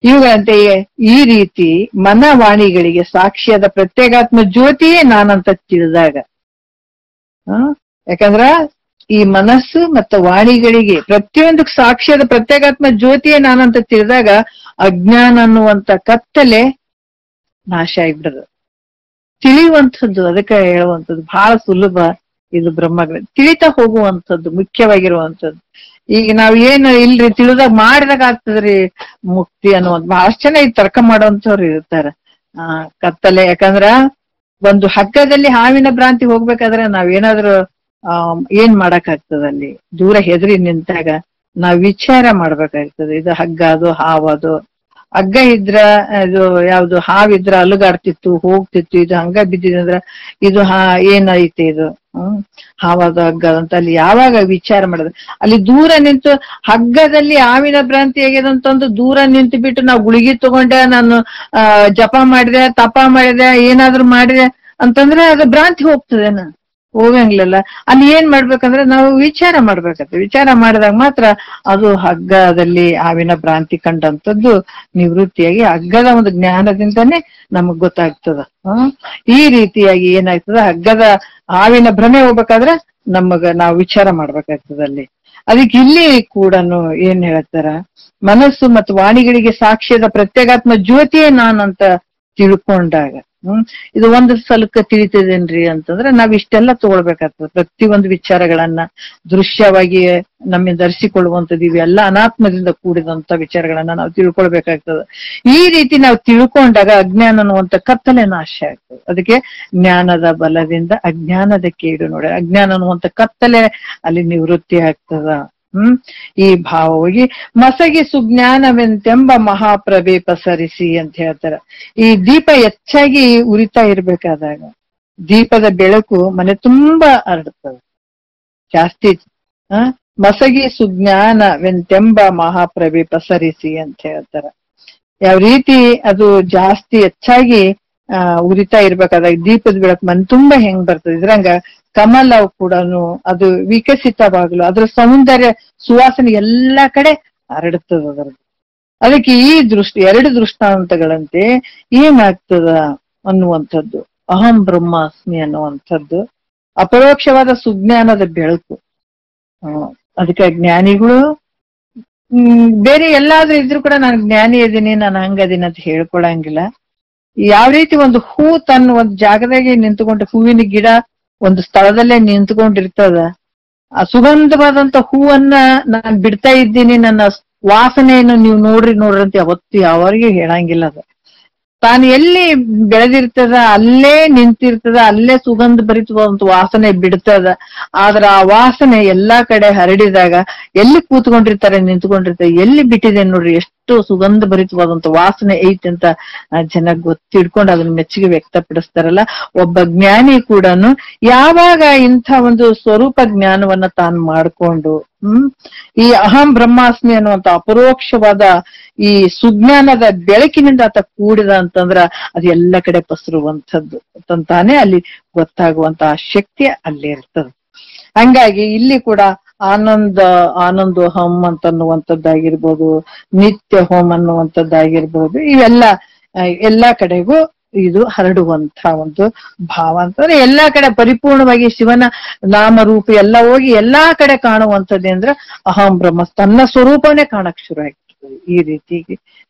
ಇವುಗಳಂತೆಯೇ ಈ ರೀತಿ ಮನವಾಣಿಗಳಿಗೆ ಸಾಕ್ಷಿಯಾದ ಪ್ರತ್ಯೇಗಾತ್ಮ ಜ್ಯೋತಿಯೇ ನಾನಂತ ತಿಳಿದಾಗ, ಯಾಕಂದ್ರ ಈ ಮನಸ್ಸು ಮತ್ತು ವಾಣಿಗಳಿಗೆ ಪ್ರತಿಯೊಂದಕ್ಕೆ ಸಾಕ್ಷಿಯಾದ ಪ್ರತ್ಯೇಗಾತ್ಮ ಜ್ಯೋತಿಯೇ ನಾನಂತ ತಿಳಿದಾಗ ಅಜ್ಞಾನ ಅನ್ನುವಂತ ಕತ್ತಲೆ ನಾಶ ಆಗ್ಬಿಡದು. ತಿಳಿಯುವಂಥದ್ದು, ಅದಕ್ಕೆ ಹೇಳುವಂಥದ್ದು ಬಹಳ ಸುಲಭ ಇದು ಬ್ರಹ್ಮಜ್ಞಾನ, ತಿಳಿತಾ ಹೋಗುವಂಥದ್ದು ಮುಖ್ಯವಾಗಿರುವಂಥದ್ದು. ಈಗ ನಾವ್ ಏನು ಇಲ್ರಿ ತಿಳಿದಾಗ ಮಾಡಿದಾಗ ಆಗ್ತದ್ರಿ ಮುಕ್ತಿ ಅನ್ನುವಂಥ ಬಹಳಷ್ಟು ಜನ ಈ ತರ್ಕ ಮಾಡುವಂಥವ್ರು ಇರ್ತಾರ. ಕತ್ತಲೆ, ಯಾಕಂದ್ರ ಒಂದು ಹಗ್ಗದಲ್ಲಿ ಹಾವಿನ ಭ್ರಾಂತಿ ಹೋಗ್ಬೇಕಾದ್ರೆ ನಾವೇನಾದ್ರೂ ಏನ್ ಮಾಡಕ್ ಆಗ್ತದ, ಅಲ್ಲಿ ದೂರ ಹೆದರಿ ನಿಂತಾಗ ನಾವ್ ವಿಚಾರ ಮಾಡ್ಬೇಕಾಗ್ತದೆ. ಇದು ಹಗ್ಗ, ಅದು ಹಾವದು. ಹಗ್ಗ ಇದ್ರ ಇದು ಯಾವ್ದು ಹಾವಿದ್ರ ಅಲುಗಾಡ್ತಿತ್ತು ಹೋಗ್ತಿತ್ತು, ಇದು ಹಂಗ ಬಿದ್ದಿದೆ ಅಂದ್ರ ಇದು ಏನೈತೆ ಇದು ಹಾವದು ಹಗ್ಗ ಅಂತ ಅಲ್ಲಿ ಯಾವಾಗ ವಿಚಾರ ಮಾಡೋದು, ಅಲ್ಲಿ ದೂರ ನಿಂತು ಹಗ್ಗದಲ್ಲಿ ಹಾವಿನ ಭ್ರಾಂತಿ ಆಗ್ಯದಂತಂದು ದೂರ ನಿಂತು ಬಿಟ್ಟು ನಾವು ಗುಳಿಗೆ ತಗೊಂಡೆ, ನಾನು ಜಪ ಮಾಡಿದೆ, ತಪ ಮಾಡಿದೆ, ಏನಾದ್ರು ಮಾಡಿದೆ ಅಂತಂದ್ರೆ ಅದು ಭ್ರಾಂತಿ ಹೋಗ್ತದೇನ, ಹೋಗಂಗಿಲ್ಲ. ಅಲ್ಲಿ ಏನ್ ಮಾಡ್ಬೇಕಂದ್ರೆ ನಾವು ವಿಚಾರ ಮಾಡ್ಬೇಕಂತ, ವಿಚಾರ ಮಾಡಿದಾಗ ಮಾತ್ರ ಅದು ಹಗ್ಗದಲ್ಲಿ ಹಾವಿನ ಭ್ರಾಂತಿ ಕಂಡಂತದ್ದು ನಿವೃತ್ತಿಯಾಗಿ ಹಗ್ಗದ ಒಂದು ಜ್ಞಾನದಿಂದಾನೇ ನಮಗ್ ಗೊತ್ತಾಗ್ತದ. ಈ ರೀತಿಯಾಗಿ ಏನಾಗ್ತದ, ಹಗ್ಗದ ಹಾವಿನ ಭ್ರಮೆ ಹೋಗ್ಬೇಕಾದ್ರೆ ನಾವು ವಿಚಾರ ಮಾಡ್ಬೇಕಾಗ್ತದ ಅಲ್ಲಿ. ಅದಕ್ಕೆ ಇಲ್ಲಿ ಕೂಡ ಏನ್ ಹೇಳ್ತಾರ, ಮನಸ್ಸು ಮತ್ತು ವಾಣಿಗಳಿಗೆ ಸಾಕ್ಷ್ಯದ ಪ್ರತ್ಯೇಗಾತ್ಮ ಜ್ಯೋತಿಯೇ ನಾನಂತ ತಿಳ್ಕೊಂಡಾಗ, ಇದು ಒಂದು ಸಲಕ್ಕ ತಿಳಿತದೇನ್ರಿ ಅಂತಂದ್ರೆ ನಾವ್ ಇಷ್ಟೆಲ್ಲ ತಗೊಳ್ಬೇಕಾಗ್ತದೆ. ಪ್ರತಿಯೊಂದು ವಿಚಾರಗಳನ್ನ ದೃಶ್ಯವಾಗಿ ನಮ್ಮಿಂದ ಧರಿಸಿಕೊಳ್ಳುವಂಥದ್ದು ಇವೆಲ್ಲ ಅನಾತ್ಮದಿಂದ ಕೂಡಿದಂತ ವಿಚಾರಗಳನ್ನ ನಾವು ತಿಳ್ಕೊಳ್ಬೇಕಾಗ್ತದೆ. ಈ ರೀತಿ ನಾವು ತಿಳ್ಕೊಂಡಾಗ ಅಜ್ಞಾನ ಅನ್ನುವಂತ ಕತ್ತಲೆ ನಾಶ ಆಗ್ತದೆ. ಅದಕ್ಕೆ ಜ್ಞಾನದ ಬಲದಿಂದ ಅಜ್ಞಾನದ ಕೇಡು ನೋಡಿ, ಅಜ್ಞಾನ ಅನ್ನುವಂತ ಕತ್ತಲೆ ಅಲ್ಲಿ ನಿವೃತ್ತಿ ಆಗ್ತದ. ಈ ಭಾವ ಹೋಗಿ ಮಸಗಿ ಸುಜ್ಞಾನವೆಂತೆಂಬ ಮಹಾಪ್ರಭೆ ಪಸರಿಸಿ ಅಂತ ಹೇಳ್ತಾರ. ಈ ದೀಪ ಹೆಚ್ಚಾಗಿ ಉರಿತಾ ಇರ್ಬೇಕಾದಾಗ ದೀಪದ ಬೆಳಕು ಮನೆ ತುಂಬಾ ಹರಡುತ್ತದೆ ಜಾಸ್ತಿ. ಮಸಗಿ ಸುಜ್ಞಾನವೆಂತೆಂಬ ಮಹಾಪ್ರಭೆ ಪಸರಿಸಿ ಅಂತ ಹೇಳ್ತಾರ. ಯಾವ ರೀತಿ ಅದು ಜಾಸ್ತಿ ಹೆಚ್ಚಾಗಿ ಉರಿತಾ ಇರ್ಬೇಕಾದಾಗ ದೀಪದ ಬೆಳಕು ಮನೆ ತುಂಬಾ ಹೆಂಗ್ ಬರ್ತದೆ, ಇದ್ರಂಗ ಕಮಲ ಕೂಡ ಅದು ವಿಕಸಿತವಾಗ್ಲು ಅದ್ರ ಸೌಂದರ್ಯ ಸುವಾಸನೆ ಎಲ್ಲಾ ಕಡೆ ಹರಡುತ್ತದೆ ಅದರದ್ದು. ಅದಕ್ಕೆ ಈ ಎರಡು ದೃಷ್ಟಾಂತಗಳಂತೆ ಏನಾಗ್ತದ ಅನ್ನುವಂಥದ್ದು, ಅಹಂ ಬ್ರಹ್ಮಾಸ್ಮಿ ಅನ್ನುವಂಥದ್ದು ಅಪರೋಕ್ಷವಾದ ಸುಜ್ಞಾನದ ಬೆಳಕು. ಅದಕ್ಕೆ ಜ್ಞಾನಿಗಳು ಬೇರೆ ಎಲ್ಲಾದ್ರೂ ಇದ್ರು ಕೂಡ ನಾನು ಜ್ಞಾನಿ ಇದೀನಿ, ನಾನು ಹಂಗದೀನಿ ಅಂತ ಹೇಳ್ಕೊಳಂಗಿಲ್ಲ. ಯಾವ ರೀತಿ ಒಂದು ಹೂ ತನ್ನ ಒಂದು ಜಾಗದಾಗೆ ನಿಂತುಕೊಂಡು, ಹೂವಿನ ಗಿಡ ಒಂದು ಸ್ಥಳದಲ್ಲೇ ನಿಂತ್ಕೊಂಡಿರ್ತದ, ಆ ಸುಗಂಧವಾದಂತ ಹೂವನ್ನ ನಾನ್ ಬಿಡ್ತಾ ಇದ್ದೀನಿ, ನನ್ನ ವಾಸನೆಯನ್ನು ನೀವು ನೋಡ್ರಿ ಅಂತ ಯಾವತ್ತು ಯಾವರಿಗೆ ಹೇಳಂಗಿಲ್ಲ. ಅದ ತಾನು ಎಲ್ಲಿ ಬೆಳೆದಿರ್ತದ ಅಲ್ಲೇ ನಿಂತಿರ್ತದ, ಅಲ್ಲೇ ಸುಗಂಧ ಭರಿತವಾದಂತ ವಾಸನೆ ಬಿಡ್ತದ. ಆದ್ರ ಆ ವಾಸನೆ ಎಲ್ಲಾ ಕಡೆ ಹರಡಿದಾಗ ಎಲ್ಲಿ ಕೂತ್ಕೊಂಡಿರ್ತಾರೆ, ನಿಂತ್ಕೊಂಡಿರ್ತಾರೆ, ಎಲ್ಲಿ ಬಿಟ್ಟಿದೆ ನೋಡ್ರಿ, ಎಷ್ಟು ಸುಗಂಧ ಭರಿತವಾದಂತ ವಾಸನೆ ಐತಿ ಅಂತ ಜನ ತಿಳ್ಕೊಂಡು ಅದನ್ನ ಮೆಚ್ಚುಗೆ ವ್ಯಕ್ತಪಡಿಸ್ತಾರಲ್ಲ. ಒಬ್ಬ ಜ್ಞಾನಿ ಕೂಡ ಯಾವಾಗ ಇಂಥ ಒಂದು ಸ್ವರೂಪ ಜ್ಞಾನವನ್ನ ತಾನು ಮಾಡ್ಕೊಂಡು ಈ ಅಹಂ ಬ್ರಹ್ಮಾಸ್ಮಿ ಅನ್ನುವಂತ ಅಪರೋಕ್ಷವಾದ ಈ ಸುಜ್ಞಾನದ ಬೆಳಕಿನಿಂದ ಆತ ಕೂಡಿದ ಅಂತಂದ್ರ ಅದು ಎಲ್ಲ ಕಡೆ ಪಸರುವಂಥದ್ದು ತಂತಾನೆ ಅಲ್ಲಿ ಗೊತ್ತಾಗುವಂತ ಶಕ್ತಿ ಅಲ್ಲೇ ಇರ್ತದೆ. ಹಂಗಾಗಿ ಇಲ್ಲಿ ಕೂಡ ಆನಂದೋಹಂ ಅಂತನ್ನುವಂಥದ್ದಾಗಿರ್ಬೋದು, ನಿತ್ಯ ಹೋಮ್ ಅನ್ನುವಂಥದ್ದಾಗಿರ್ಬೋದು, ಇವೆಲ್ಲ ಎಲ್ಲಾ ಕಡೆಗೂ ಇದು ಹರಡುವಂತ ಒಂದು ಭಾವ ಅಂತಂದ್ರೆ ಎಲ್ಲಾ ಕಡೆ ಪರಿಪೂರ್ಣವಾಗಿ ಶಿವನ ನಾಮರೂಪ ಎಲ್ಲ ಹೋಗಿ ಎಲ್ಲಾ ಕಡೆ ಕಾಣುವಂಥದ್ದೇ ಅಂದ್ರೆ ಅಹಂ ಬ್ರಹ್ಮ ತನ್ನ ಸ್ವರೂಪನೇ ಕಾಣಕ್ ಶುರು ಆಗ್ತದೆ. ಈ ರೀತಿ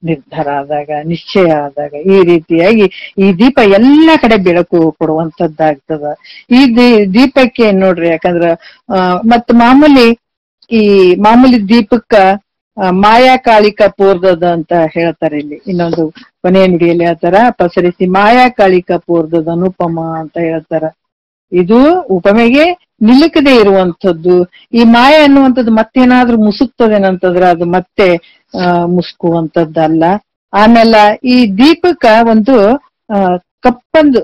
ನಿರ್ಧಾರ ಆದಾಗ, ನಿಶ್ಚಯ ಆದಾಗ ಈ ರೀತಿಯಾಗಿ ಈ ದೀಪ ಎಲ್ಲಾ ಕಡೆ ಬೆಳಕು ಕೊಡುವಂತದ್ದಾಗ್ತದ. ಈ ದೀಪಕ್ಕೆ ನೋಡ್ರಿ, ಯಾಕಂದ್ರ ಮತ್ ಮಾಮೂಲಿ ದೀಪಕ್ಕ ಮಾಯಾ ಕಾಳಿಕ ಪೂರ್ದದ ಅಂತ ಹೇಳ್ತಾರೆ. ಇಲ್ಲಿ ಇನ್ನೊಂದು ಕೊನೆಯ ನುಡಿಯಲ್ಲಿ ಆತರ ಪಸರಿಸಿ ಮಾಯಾ ಕಾಳಿಕ ಪೂರ್ದದ ಅನುಪಮ ಅಂತ ಹೇಳ್ತಾರ. ಇದು ಉಪಮೆಗೆ ನಿಲುಕದೆ ಇರುವಂಥದ್ದು. ಈ ಮಾಯ ಅನ್ನುವಂಥದ್ದು ಮತ್ತೇನಾದ್ರೂ ಮುಸುಕ್ತದೇನಂತಂದ್ರ ಅದು ಮತ್ತೆ ಮುಸುಕುವಂಥದ್ದಲ್ಲ. ಆಮೇಲೆ ಈ ದೀಪಕ್ಕ ಒಂದು ಕಪ್ಪಂದು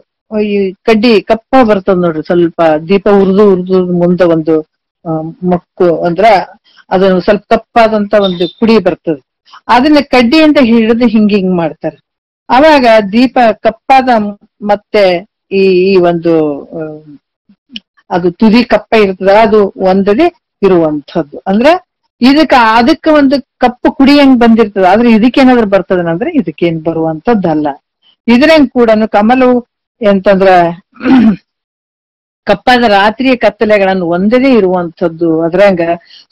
ಈ ಕಡ್ಡಿ ಕಪ್ಪ ಬರ್ತದ ನೋಡ್ರಿ, ಸ್ವಲ್ಪ ದೀಪ ಉರ್ದು ಮುಂದೆ ಒಂದು ಮಕ್ಕು ಅಂದ್ರ ಅದನ್ನು ಸ್ವಲ್ಪ ಕಪ್ಪಾದಂತ ಒಂದು ಕುಡಿ ಬರ್ತದೆ. ಅದನ್ನ ಕಡ್ಡಿಯಿಂದ ಹಿಡಿದು ಹಿಂಗ್ ಮಾಡ್ತಾರೆ. ಅವಾಗ ದೀಪ ಕಪ್ಪಾದ ಮತ್ತೆ ಈ ಒಂದು ಅದು ತುದಿ ಕಪ್ಪ ಇರ್ತದ, ಅದು ಒಂದದೇ ಇರುವಂಥದ್ದು. ಅಂದ್ರೆ ಅದಕ್ಕ ಒಂದು ಕಪ್ಪು ಕುಡಿ ಹೆಂಗ್ ಬಂದಿರ್ತದ, ಆದ್ರೆ ಇದಕ್ಕೇನಾದ್ರು ಬರ್ತದನಂದ್ರೆ ಇದಕ್ಕೇನ್ ಬರುವಂತದ್ದಲ್ಲ. ಇದ್ರಂಗ್ ಕೂಡ ಕಮಲವು ಎಂತಂದ್ರ ಕಪ್ಪಾದ ರಾತ್ರಿಯ ಕತ್ತಲೆಗಳನ್ನು ಒಂದೇ ಇರುವಂಥದ್ದು. ಅದ್ರಂಗ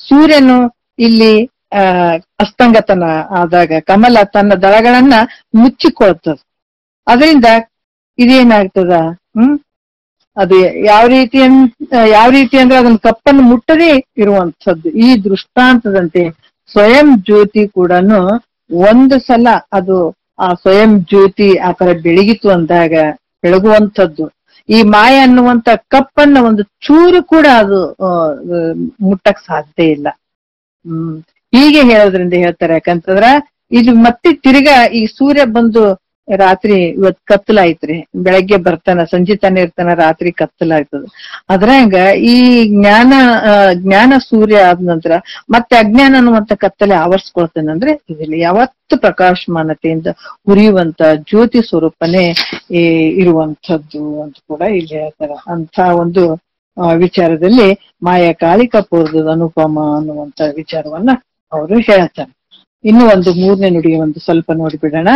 ಸೂರ್ಯನು ಇಲ್ಲಿ ಅಸ್ತಂಗತನ ಆದಾಗ ಕಮಲ ತನ್ನ ದಳಗಳನ್ನ ಮುಚ್ಚಿಕೊಳ್ತದ. ಅದರಿಂದ ಇದೇನಾಗ್ತದ, ಅದು ಯಾವ ರೀತಿ ಅಂದ್ರೆ ಅದನ್ನ ಕಪ್ಪನ್ನು ಮುಟ್ಟದೇ ಇರುವಂಥದ್ದು. ಈ ದೃಷ್ಟಾಂತದಂತೆ ಸ್ವಯಂ ಜ್ಯೋತಿ ಕೂಡ ಒಂದು ಸಲ ಅದು ಆ ಸ್ವಯಂ ಜ್ಯೋತಿ ಆ ತರ ಬೆಳಗಿತು ಅಂದಾಗ ಬೆಳಗುವಂಥದ್ದು. ಈ ಮಾಯ ಅನ್ನುವಂತ ಕಪ್ಪನ್ನ ಒಂದು ಚೂರು ಕೂಡ ಅದು ಮುಟ್ಟಕ್ ಸಾಧ್ಯ ಇಲ್ಲ. ಹೀಗೆ ಹೇಳೋದ್ರಿಂದ ಹೇಳ್ತಾರೆ. ಯಾಕಂತಂದ್ರ ಇದು ಮತ್ತೆ ತಿರ್ಗಾ ಈ ಸೂರ್ಯ ಬಂದು ರಾತ್ರಿ ಇವತ್ ಕತ್ತಲಾಯ್ತ್ರಿ, ಬೆಳಗ್ಗೆ ಬರ್ತಾನ, ಸಂಜೆ ತಾನೆ ಇರ್ತಾನ, ರಾತ್ರಿ ಕತ್ತಲಾಯ್ತದ. ಅದ್ರಂಗ ಈ ಜ್ಞಾನ ಸೂರ್ಯ ಆದ ನಂತರ ಮತ್ತೆ ಅಜ್ಞಾನ ಅನ್ನುವಂತ ಕತ್ತಲೆ ಆವರ್ಸ್ಕೊಳ್ತಾನಂದ್ರೆ ಇದ್ರಲ್ಲಿ ಯಾವತ್ತು ಪ್ರಕಾಶಮಾನತೆಯಿಂದ ಉರಿಯುವಂತ ಜ್ಯೋತಿ ಸ್ವರೂಪನೇ ಇರುವಂಥದ್ದು ಅಂತ ಕೂಡ ಇಲ್ಲಿ ಹೇಳ್ತಾರೆ. ಅಂತ ಒಂದು ವಿಚಾರದಲ್ಲಿ ಮಾಯಾ ಕಾಳಿಕ ಪೂರ್ವದ ಅನುಪಮ ಅನ್ನುವಂತ ವಿಚಾರವನ್ನ ಅವರು ಹೇಳ್ತಾರೆ. ಇನ್ನು ಒಂದು ಮೂರನೇ ನುಡಿ ಒಂದು ಸ್ವಲ್ಪ ನೋಡ್ಬಿಡೋಣ.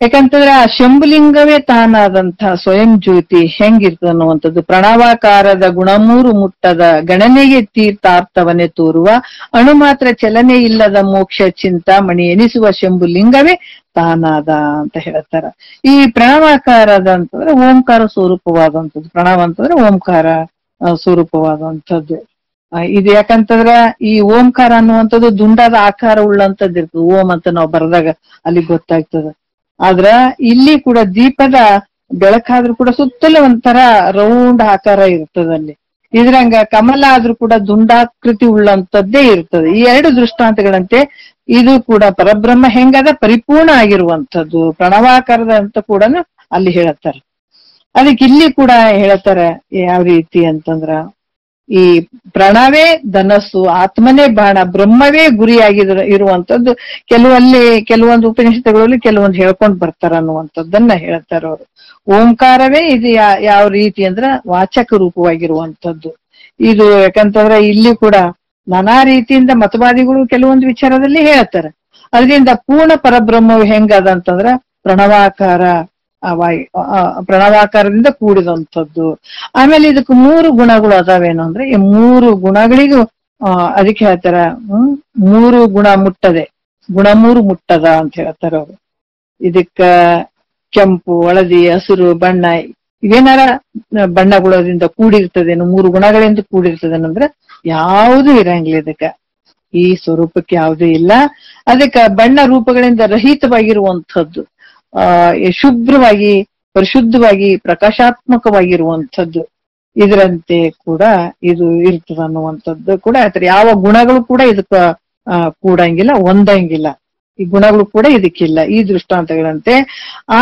ಯಾಕಂತಂದ್ರೆ ಆ ಶಂಭುಲಿಂಗವೇ ತಾನಾದಂತಹ ಸ್ವಯಂ ಜ್ಯೋತಿ ಹೆಂಗಿರ್ತದ ಅನ್ನುವಂಥದ್ದು. ಪ್ರಣವಾಕಾರದ ಗುಣಮೂರು ಮುಟ್ಟದ ಗಣನೆಗೆ ತೀರ್ಥಾರ್ಥವನ್ನೇ ತೋರುವ ಅಣು ಮಾತ್ರ ಚಲನೆ ಇಲ್ಲದ ಮೋಕ್ಷ ಚಿಂತಾಮಣಿ ಎನಿಸುವ ಶಂಭುಲಿಂಗವೇ ತಾನಾದ ಅಂತ ಹೇಳ್ತಾರ. ಈ ಪ್ರಣವಾಕಾರದ ಅಂತಂದ್ರೆ ಓಂಕಾರ ಸ್ವರೂಪವಾದಂಥದ್ದು. ಪ್ರಣವ ಅಂತಂದ್ರೆ ಓಂಕಾರ ಸ್ವರೂಪವಾದಂಥದ್ದು. ಇದು ಯಾಕಂತಂದ್ರ ಈ ಓಂಕಾರ ಅನ್ನುವಂಥದ್ದು ದುಂಡಾದ ಆಕಾರ ಉಳ್ಳಂತದ್ದು ಇರ್ತದೆ. ಓಂ ಅಂತ ನಾವು ಬರೆದಾಗ ಅಲ್ಲಿ ಗೊತ್ತಾಗ್ತದ. ಆದ್ರ ಇಲ್ಲಿ ಕೂಡ ದೀಪದ ಬೆಳಕಾದ್ರೂ ಕೂಡ ಸುತ್ತಲೂ ಒಂಥರ ರೌಂಡ್ ಆಕಾರ ಇರ್ತದಲ್ಲಿ. ಇದ್ರಂಗ ಕಮಲ ಆದ್ರೂ ಕೂಡ ದುಂಡಾಕೃತಿ ಉಳ್ಳಂತದ್ದೇ ಇರ್ತದೆ. ಈ ಎರಡು ದೃಷ್ಟಾಂತಗಳಂತೆ ಇದು ಕೂಡ ಪರಬ್ರಹ್ಮ ಹೆಂಗದ ಪರಿಪೂರ್ಣ ಆಗಿರುವಂಥದ್ದು ಪ್ರಣವಾಕಾರದ ಅಂತ ಕೂಡ ಅಲ್ಲಿ ಹೇಳತ್ತಾರೆ. ಅದಕ್ಕೆ ಇಲ್ಲಿ ಕೂಡ ಹೇಳ್ತಾರೆ ಯಾವ ರೀತಿ ಅಂತಂದ್ರ ಈ ಪ್ರಣವೇ ಧನಸ್ಸು, ಆತ್ಮನೇ ಬಾಣ, ಬ್ರಹ್ಮವೇ ಇರುವಂತದ್ದು ಕೆಲವೊಂದು ಉಪನಿಷತ್ತುಗಳಲ್ಲಿ ಕೆಲವೊಂದು ಹೇಳ್ಕೊಂಡ್ ಬರ್ತಾರ ಅನ್ನುವಂಥದ್ದನ್ನ ಹೇಳ್ತಾರ ಅವರು. ಓಂಕಾರವೇ ಇದು ಯಾವ ರೀತಿ ಅಂದ್ರ ವಾಚಕ ರೂಪವಾಗಿರುವಂತದ್ದು. ಇದು ಯಾಕಂತಂದ್ರೆ ಇಲ್ಲಿ ಕೂಡ ನಾನಾ ರೀತಿಯಿಂದ ಮತವಾದಿಗಳು ಕೆಲವೊಂದು ವಿಚಾರದಲ್ಲಿ ಹೇಳ್ತಾರೆ. ಅದರಿಂದ ಪೂರ್ಣ ಪರಬ್ರಹ್ಮವು ಹೆಂಗದ ಅಂತಂದ್ರ ಪ್ರಣವಾಕಾರದಿಂದ ಕೂಡಿದಂಥದ್ದು. ಆಮೇಲೆ ಇದಕ್ಕೆ 3 ಗುಣಗಳು ಅದಾವೇನು ಅಂದ್ರೆ ಈ 3 ಗುಣಗಳಿಗೂ ಅದಕ್ಕೆ ಹೇಳ್ತಾರ 3 ಗುಣ ಮುಟ್ಟದೆ, ಗುಣ 3 ಮುಟ್ಟದ ಅಂತ ಹೇಳ್ತಾರ ಅವರು. ಇದಕ್ಕ ಕೆಂಪು, ಹಳದಿ, ಹಸಿರು ಬಣ್ಣ ಇವೇನಾರ ಬಣ್ಣಗಳದಿಂದ ಕೂಡಿರ್ತದೇನು, 3 ಗುಣಗಳಿಂದ ಕೂಡಿರ್ತದೇನಂದ್ರೆ ಯಾವುದು ಇರಂಗಿಲ್ಲ ಇದಕ್ಕ. ಈ ಸ್ವರೂಪಕ್ಕೆ ಯಾವುದೂ ಇಲ್ಲ. ಅದಕ್ಕ ಬಣ್ಣ ರೂಪಗಳಿಂದ ರಹಿತವಾಗಿರುವಂಥದ್ದು. ಶುಭ್ರವಾಗಿ ಪರಿಶುದ್ಧವಾಗಿ ಪ್ರಕಾಶಾತ್ಮಕವಾಗಿರುವಂಥದ್ದು. ಇದರಂತೆ ಕೂಡ ಇದು ಇರ್ತದ ಅನ್ನುವಂಥದ್ದು ಕೂಡ ಹೇಳ್ತಾರೆ. ಯಾವ ಗುಣಗಳು ಕೂಡ ಇದಕ್ಕ ಕೂಡಂಗಿಲ್ಲ, ಹೊಂದಂಗಿಲ್ಲ. ಈ ಗುಣಗಳು ಕೂಡ ಇದಕ್ಕಿಲ್ಲ. ಈ ದೃಷ್ಟಾಂತಗಳಂತೆ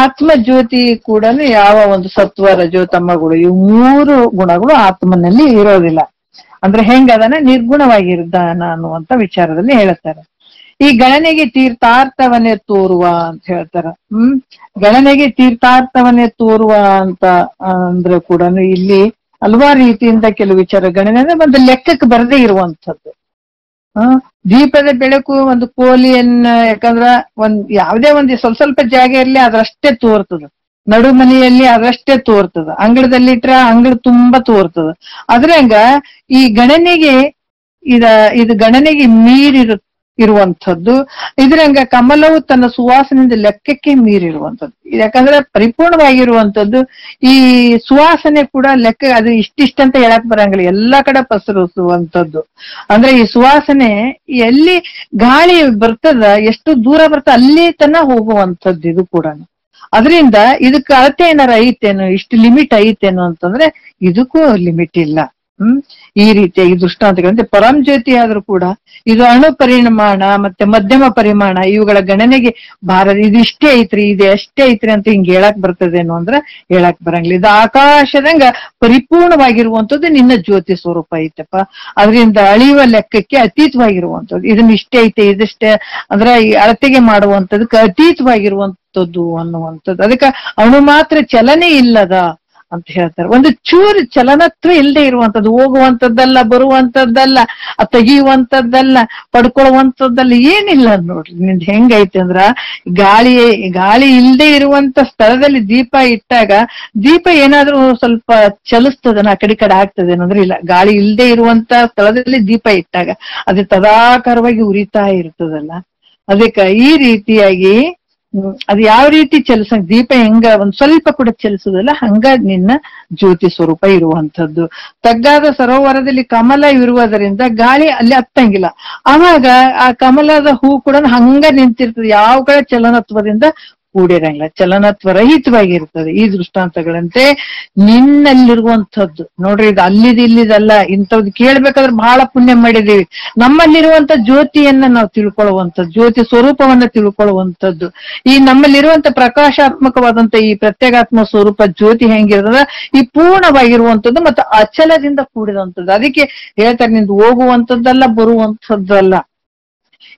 ಆತ್ಮ ಜ್ಯೋತಿ ಕೂಡ ಯಾವ ಒಂದು ಸತ್ವ ರಜೋ ತಮಗಳು ಇವು 3 ಗುಣಗಳು ಆತ್ಮನಲ್ಲಿ ಇರೋದಿಲ್ಲ. ಅಂದ್ರೆ ಹೆಂಗದನ ನಿರ್ಗುಣವಾಗಿರ್ದಾನ ಅನ್ನುವಂತ ವಿಚಾರದಲ್ಲಿ ಹೇಳ್ತಾರೆ. ಈ ಗಣನೆಗೆ ತೀರ್ಥಾರ್ಥವನ್ನೇ ತೋರುವ ಅಂತ ಹೇಳ್ತಾರ. ಗಣನೆಗೆ ತೀರ್ಥಾರ್ಥವನ್ನೇ ತೋರುವ ಅಂತ ಅಂದ್ರೆ ಕೂಡ ಇಲ್ಲಿ ಹಲವಾರು ರೀತಿಯಿಂದ ಕೆಲವು ವಿಚಾರ ಗಣನೆ ಅಂದ್ರೆ ಒಂದು ಲೆಕ್ಕಕ್ಕೆ ಬರದೇ ಇರುವಂತದ್ದು. ದೀಪದ ಬೆಳಕು ಒಂದು ಕೋಲಿಯನ್ನ ಯಾಕಂದ್ರ ಯಾವುದೇ ಒಂದು ಸ್ವಲ್ಪ ಜಾಗ ಇರ್ಲಿ ಅದ್ರಷ್ಟೇ ತೋರ್ತದ. ನಡು ಮನೆಯಲ್ಲಿ ಅದರಷ್ಟೇ ತೋರ್ತದ. ಅಂಗಳದಲ್ಲಿ ಇಟ್ರ ಅಂಗಳ ತುಂಬಾ ತೋರ್ತದ. ಅದ್ರಂಗ ಈ ಗಣನೆಗೆ ಇದು ಗಣನೆಗೆ ಇರುವಂಥದ್ದು. ಇದ್ರಂಗ ಕಮಲವು ತನ್ನ ಸುವಾಸನೆಯಿಂದ ಲೆಕ್ಕಕ್ಕೆ ಮೀರಿರುವಂಥದ್ದು. ಯಾಕಂದ್ರೆ ಪರಿಪೂರ್ಣವಾಗಿರುವಂಥದ್ದು. ಈ ಸುವಾಸನೆ ಕೂಡ ಲೆಕ್ಕ ಅದು ಇಷ್ಟಿಷ್ಟಂತ ಹೇಳಕ್ ಬರಂಗಿಲ್ಲ, ಎಲ್ಲಾ ಕಡೆ ಪಸರಿಸುವಂಥದ್ದು. ಅಂದ್ರೆ ಈ ಸುವಾಸನೆ ಎಲ್ಲಿ ಗಾಳಿ ಬರ್ತದ, ಎಷ್ಟು ದೂರ ಬರ್ತದ ಅಲ್ಲಿ ತನ ಹೋಗುವಂಥದ್ದು. ಇದು ಕೂಡ ಅದರಿಂದ ಇದಕ್ಕೆ ಅಳತೆ ಏನಾರ ಐತೇನು, ಇಷ್ಟು ಲಿಮಿಟ್ ಐತೇನು ಅಂತಂದ್ರೆ ಇದಕ್ಕೂ ಲಿಮಿಟ್ ಇಲ್ಲ. ಈ ರೀತಿಯಾಗಿ ದೃಷ್ಟಾಂತಗಳಂತೆ ಪರಂ ಜ್ಯೋತಿ ಆದ್ರೂ ಕೂಡ ಇದು ಅಣು ಪರಿಮಾಣ ಮತ್ತೆ ಮಧ್ಯಮ ಪರಿಮಾಣ ಇವುಗಳ ಗಣನೆಗೆ ಇದು ಇಷ್ಟೇ ಐತ್ರಿ, ಇದು ಎಷ್ಟೇ ಐತ್ರಿ ಅಂತ ಹಿಂಗ್ ಹೇಳಕ್ ಬರ್ತದೇನು ಅಂದ್ರೆ ಹೇಳಕ್ ಬರಂಗಿಲ್ಲ. ಇದು ಆಕಾಶದಂಗ ಪರಿಪೂರ್ಣವಾಗಿರುವಂತದ್ದು ನಿನ್ನ ಜ್ಯೋತಿ ಸ್ವರೂಪ ಐತಪ್ಪ. ಅದರಿಂದ ಅಳಿಯುವ ಲೆಕ್ಕಕ್ಕೆ ಅತೀತವಾಗಿರುವಂತದ್ದು. ಇದನ್ನ ಇಷ್ಟೇ ಐತೆ ಇದಿಷ್ಟೇ ಅಂದ್ರೆ ಈ ಅಳತೆಗೆ ಮಾಡುವಂತದಕ್ಕೆ ಅತೀತವಾಗಿರುವಂತದ್ದು ಅನ್ನುವಂಥದ್ದು. ಅದಕ್ಕೆ ಅಣು ಮಾತ್ರ ಚಲನೆ ಇಲ್ಲದ ಅಂತ ಹೇಳ್ತಾರೆ. ಒಂದು ಚೂರು ಚಲನತ್ವ ಇಲ್ಲದೆ ಇರುವಂತದ್ದು, ಹೋಗುವಂತದ್ದಲ್ಲ, ಬರುವಂತದ್ದಲ್ಲ, ತೆಗಿಯುವಂತದ್ದಲ್ಲ, ಪಡ್ಕೊಳ್ಳುವಂತದ್ದಲ್ಲ, ಏನಿಲ್ಲ ನೋಡ್ರಿ. ನಿಂದ್ ಹೆಂಗೈತೆ ಅಂದ್ರ ಗಾಳಿ ಇಲ್ಲದೆ ಇರುವಂತ ಸ್ಥಳದಲ್ಲಿ ದೀಪ ಇಟ್ಟಾಗ ದೀಪ ಏನಾದ್ರೂ ಸ್ವಲ್ಪ ಚಲಿಸ್ತದನ, ಆ ಕಡೆ ಆಗ್ತದೆ ಅಂದ್ರೆ ಇಲ್ಲ. ಗಾಳಿ ಇಲ್ಲದೆ ಇರುವಂತ ಸ್ಥಳದಲ್ಲಿ ದೀಪ ಇಟ್ಟಾಗ ಅದು ತದಾಕಾರವಾಗಿ ಉರಿತಾ ಇರ್ತದಲ್ಲ. ಅದಕ್ಕೆ ಈ ರೀತಿಯಾಗಿ ಅದು ಯಾವ ರೀತಿ ದೀಪ ಹೆಂಗ ಒಂದ್ ಸ್ವಲ್ಪ ಕೂಡ ಚಲಿಸುದಲ್ಲ, ಹಂಗ ನಿನ್ನ ಜ್ಯೋತಿ ಸ್ವರೂಪ ಇರುವಂತದ್ದು. ತಗ್ಗಾದ ಸರೋವರದಲ್ಲಿ ಕಮಲ ಇರುವುದರಿಂದ ಗಾಳಿ ಅಲ್ಲಿ ಹತ್ತಂಗಿಲ್ಲ. ಆವಾಗ ಆ ಕಮಲದ ಹೂ ಕೂಡ ಹಂಗ ನಿಂತಿರ್ತದೆ, ಯಾವ ಕಡೆ ಚಲನತ್ವದಿಂದ ಕೂಡಿರಂಗಿಲ್ಲ, ಚಲನತ್ವ ರಹಿತವಾಗಿರ್ತದೆ. ಈ ದೃಷ್ಟಾಂತಗಳಂತೆ ನಿನ್ನಲ್ಲಿರುವಂಥದ್ದು ನೋಡ್ರಿ, ಇದು ಇಲ್ಲಿದಲ್ಲ. ಇಂಥವ್ದು ಕೇಳ್ಬೇಕಾದ್ರೆ ಬಹಳ ಪುಣ್ಯ ಮಾಡಿದೀವಿ. ನಮ್ಮಲ್ಲಿರುವಂತ ಜ್ಯೋತಿಯನ್ನ ನಾವು ತಿಳ್ಕೊಳ್ಳುವಂಥದ್ದು, ಜ್ಯೋತಿ ಸ್ವರೂಪವನ್ನ ತಿಳ್ಕೊಳ್ಳುವಂಥದ್ದು. ಈ ನಮ್ಮಲ್ಲಿರುವಂತ ಪ್ರಕಾಶಾತ್ಮಕವಾದಂತ ಈ ಪ್ರತ್ಯೇಗಾತ್ಮ ಸ್ವರೂಪ ಜ್ಯೋತಿ ಹೆಂಗಿರ್ತದ, ಈ ಪೂರ್ಣವಾಗಿರುವಂಥದ್ದು ಮತ್ತು ಅಚಲದಿಂದ ಕೂಡಿದಂಥದ್ದು. ಅದಕ್ಕೆ ಹೇಳ್ತಾರೆ, ನಿಂದು ಹೋಗುವಂಥದ್ದಲ್ಲ, ಬರುವಂಥದ್ದಲ್ಲ,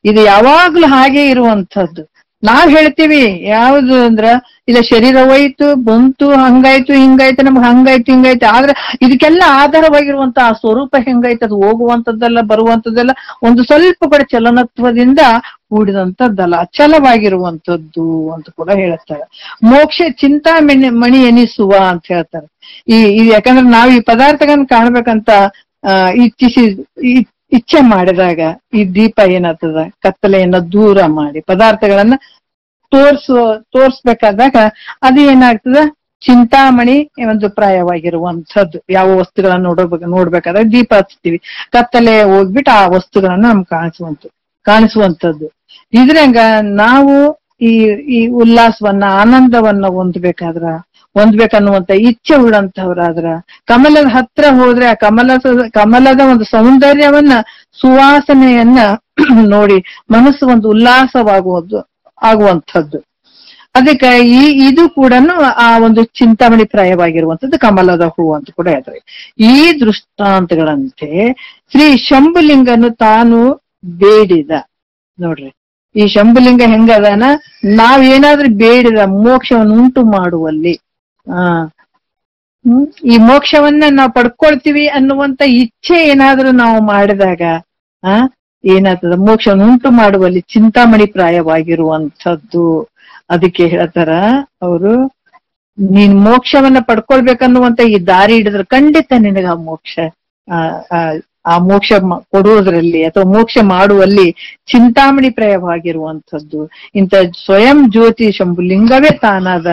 ಇದು ಯಾವಾಗ್ಲೂ ಹಾಗೆ ಇರುವಂಥದ್ದು. ನಾವ್ ಹೇಳ್ತೀವಿ ಯಾವ್ದು ಅಂದ್ರ ಇಲ್ಲ ಶರೀರ ಹೋಯ್ತು ಬಂತು, ಹಂಗಾಯ್ತು ಹಿಂಗಾಯ್ತು, ನಮ್ಗೆ ಹಂಗಾಯ್ತು ಹಿಂಗಾಯ್ತು. ಆದ್ರೆ ಇದಕ್ಕೆಲ್ಲ ಆಧಾರವಾಗಿರುವಂತ ಆ ಸ್ವರೂಪ ಹೆಂಗಾಯ್ತು, ಅದು ಹೋಗುವಂತದ್ದಲ್ಲ, ಬರುವಂತದ್ದಲ್ಲ, ಒಂದು ಸ್ವಲ್ಪ ಕೂಡ ಚಲನತ್ವದಿಂದ ಕೂಡಿದಂಥದ್ದಲ್ಲ, ಅಚಲವಾಗಿರುವಂತದ್ದು ಅಂತ ಕೂಡ ಹೇಳ್ತಾರೆ. ಮೋಕ್ಷ ಚಿಂತಾಮಣಿ ಎನಿಸುವ ಅಂತ ಹೇಳ್ತಾರೆ. ಇದು ಯಾಕಂದ್ರೆ ನಾವು ಈ ಪದಾರ್ಥಗಳನ್ನ ಕಾಣ್ಬೇಕಂತ ಇಚ್ಛೆ ಮಾಡಿದಾಗ ಈ ದೀಪ ಏನಾಗ್ತದ, ಕತ್ತಲೆಯನ್ನ ದೂರ ಮಾಡಿ ಪದಾರ್ಥಗಳನ್ನ ತೋರ್ಸ್ಬೇಕಾದಾಗ ಅದು ಏನಾಗ್ತದ, ಚಿಂತಾಮಣಿ ಒಂದು ಪ್ರಾಯವಾಗಿರುವಂಥದ್ದು. ಯಾವ ವಸ್ತುಗಳನ್ನ ನೋಡ್ಬೇಕಾದ್ರೆ ದೀಪ ಹಚ್ತೀವಿ, ಕತ್ತಲೆ ಹೋಗ್ಬಿಟ್ಟು ಆ ವಸ್ತುಗಳನ್ನ ನಮ್ಗೆ ಕಾಣಿಸುವಂಥದ್ದು. ಇದ್ರಂಗ ನಾವು ಈ ಉಲ್ಲಾಸವನ್ನ ಆನಂದವನ್ನ ಹೊಂದ್ಬೇಕನ್ನುವಂತ ಇಚ್ಛೆ ಉಳ್ಳಂತವ್ರಾದ್ರ ಕಮಲದ ಹತ್ರ ಹೋದ್ರೆ ಆ ಕಮಲದ ಒಂದು ಸೌಂದರ್ಯವನ್ನ ಸುವಾಸನೆಯನ್ನ ನೋಡಿ ಮನಸ್ಸು ಒಂದು ಆಗುವಂಥದ್ದು. ಅದಕ್ಕೆ ಇದು ಕೂಡ ಆ ಒಂದು ಚಿಂತಾಮಣಿ ಪ್ರಾಯವಾಗಿರುವಂಥದ್ದು ಕಮಲದ ಹೂ ಅಂತ ಕೂಡ ಹೇಳ್ತಾರೆ. ಈ ದೃಷ್ಟಾಂತಗಳಂತೆ ಶ್ರೀ ಶಂಭುಲಿಂಗನು ತಾನು ಬೇಡಿದ ನೋಡ್ರಿ. ಈ ಶಂಭುಲಿಂಗ ಹೆಂಗದಾನ, ನಾವೇನಾದ್ರೂ ಬೇಡಿದ ಮೋಕ್ಷವನ್ನು ಉಂಟು ಮಾಡುವಲ್ಲಿ ಈ ಮೋಕ್ಷವನ್ನ ನಾವು ಪಡ್ಕೊಳ್ತೀವಿ ಅನ್ನುವಂತ ಇಚ್ಛೆ ಏನಾದ್ರೂ ನಾವು ಮಾಡಿದಾಗ ಏನಾಗ್ತದ, ಮೋಕ್ಷವನ್ನು ಉಂಟು ಮಾಡುವಲ್ಲಿ ಚಿಂತಾಮಣಿ ಪ್ರಾಯವಾಗಿರುವಂಥದ್ದು. ಅದಕ್ಕೆ ಹೇಳ್ತಾರ ಅವರು, ನೀನ್ ಮೋಕ್ಷವನ್ನ ಪಡ್ಕೊಳ್ಬೇಕನ್ನುವಂತ ಈ ದಾರಿ ಹಿಡಿದ್ರೆ ಖಂಡಿತ ನಿನಗ ಆ ಮೋಕ್ಷ ಕೊಡುವುದರಲ್ಲಿ ಅಥವಾ ಮೋಕ್ಷ ಮಾಡುವಲ್ಲಿ ಚಿಂತಾಮಣಿ ಪ್ರಾಯವಾಗಿರುವಂಥದ್ದು. ಇಂಥ ಸ್ವಯಂ ಜ್ಯೋತಿ ಶಂಭುಲಿಂಗವೇ ತಾನಾದ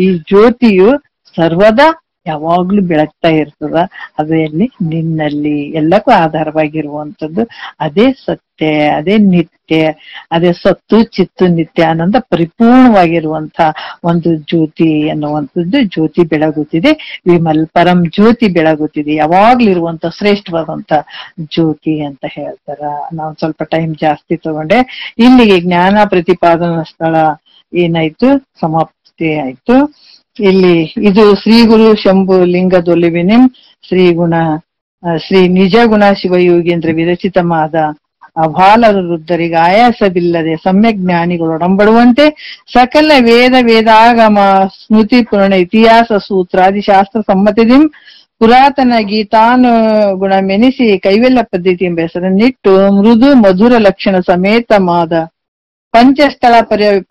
ಈ ಜ್ಯೋತಿಯು ಸರ್ವದಾ ಯಾವಾಗ್ಲೂ ಬೆಳಗ್ತಾ ಇರ್ತದ. ಅದು ಎಲ್ಲಿ? ನಿನ್ನಲ್ಲಿ. ಎಲ್ಲಕ್ಕೂ ಆಧಾರವಾಗಿರುವಂಥದ್ದು ಅದೇ ಸತ್ಯ, ಅದೇ ನಿತ್ಯ, ಅದೇ ಸತ್ತು ಚಿತ್ತು ನಿತ್ಯ ಆನಂದ ಪರಿಪೂರ್ಣವಾಗಿರುವಂತ ಒಂದು ಜ್ಯೋತಿ ಅನ್ನುವಂಥದ್ದು ಜ್ಯೋತಿ ಬೆಳಗುತ್ತಿದೆ. ವಿಮಲ್ ಪರಂ ಜ್ಯೋತಿ ಬೆಳಗುತ್ತಿದೆ, ಯಾವಾಗ್ಲಿರುವಂತ ಶ್ರೇಷ್ಠವಾದಂತ ಜ್ಯೋತಿ ಅಂತ ಹೇಳ್ತಾರ. ನಾವು ಸ್ವಲ್ಪ ಟೈಮ್ ಜಾಸ್ತಿ ತಗೊಂಡೆ. ಇಲ್ಲಿಗೆ ಜ್ಞಾನ ಪ್ರತಿಪಾದನಾ ಸ್ಥಳ ಏನಾಯ್ತು? ಸಮಾಪ್ತಿ ಆಯ್ತು. ಇಲ್ಲಿ ಇದು ಶ್ರೀ ಗುರು ಶಂಭು ಲಿಂಗದೊಲಿವಿನಿಂ ಶ್ರೀ ನಿಜ ಗುಣ ಶಿವಯೋಗೇಂದ್ರ ವಿರಚಿತವಾದ ಅಭಾಲ ವೃದ್ಧರಿಗೆ ಆಯಾಸವಿಲ್ಲದೆ ಸಮ್ಯಕ್ ಜ್ಞಾನಿಗಳೊಡಂಬಡುವಂತೆ ಸಕಲ ವೇದಾಗಮ ಸ್ಮೃತಿ ಪೂರ್ಣ ಇತಿಹಾಸ ಸೂತ್ರಾದಿ ಶಾಸ್ತ್ರ ಸಮ್ಮತಿದಿಂ ಪುರಾತನ ಗೀತಾನುಗುಣಮೆನಿಸಿ ಕೈವಲ್ಯ ಪದ್ಧತಿ ಎಂಬ ಹೆಸರನ್ನಿಟ್ಟು ಮೃದು ಮಧುರ ಲಕ್ಷಣ ಸಮೇತವಾದ ಪಂಚಸ್ಥಳ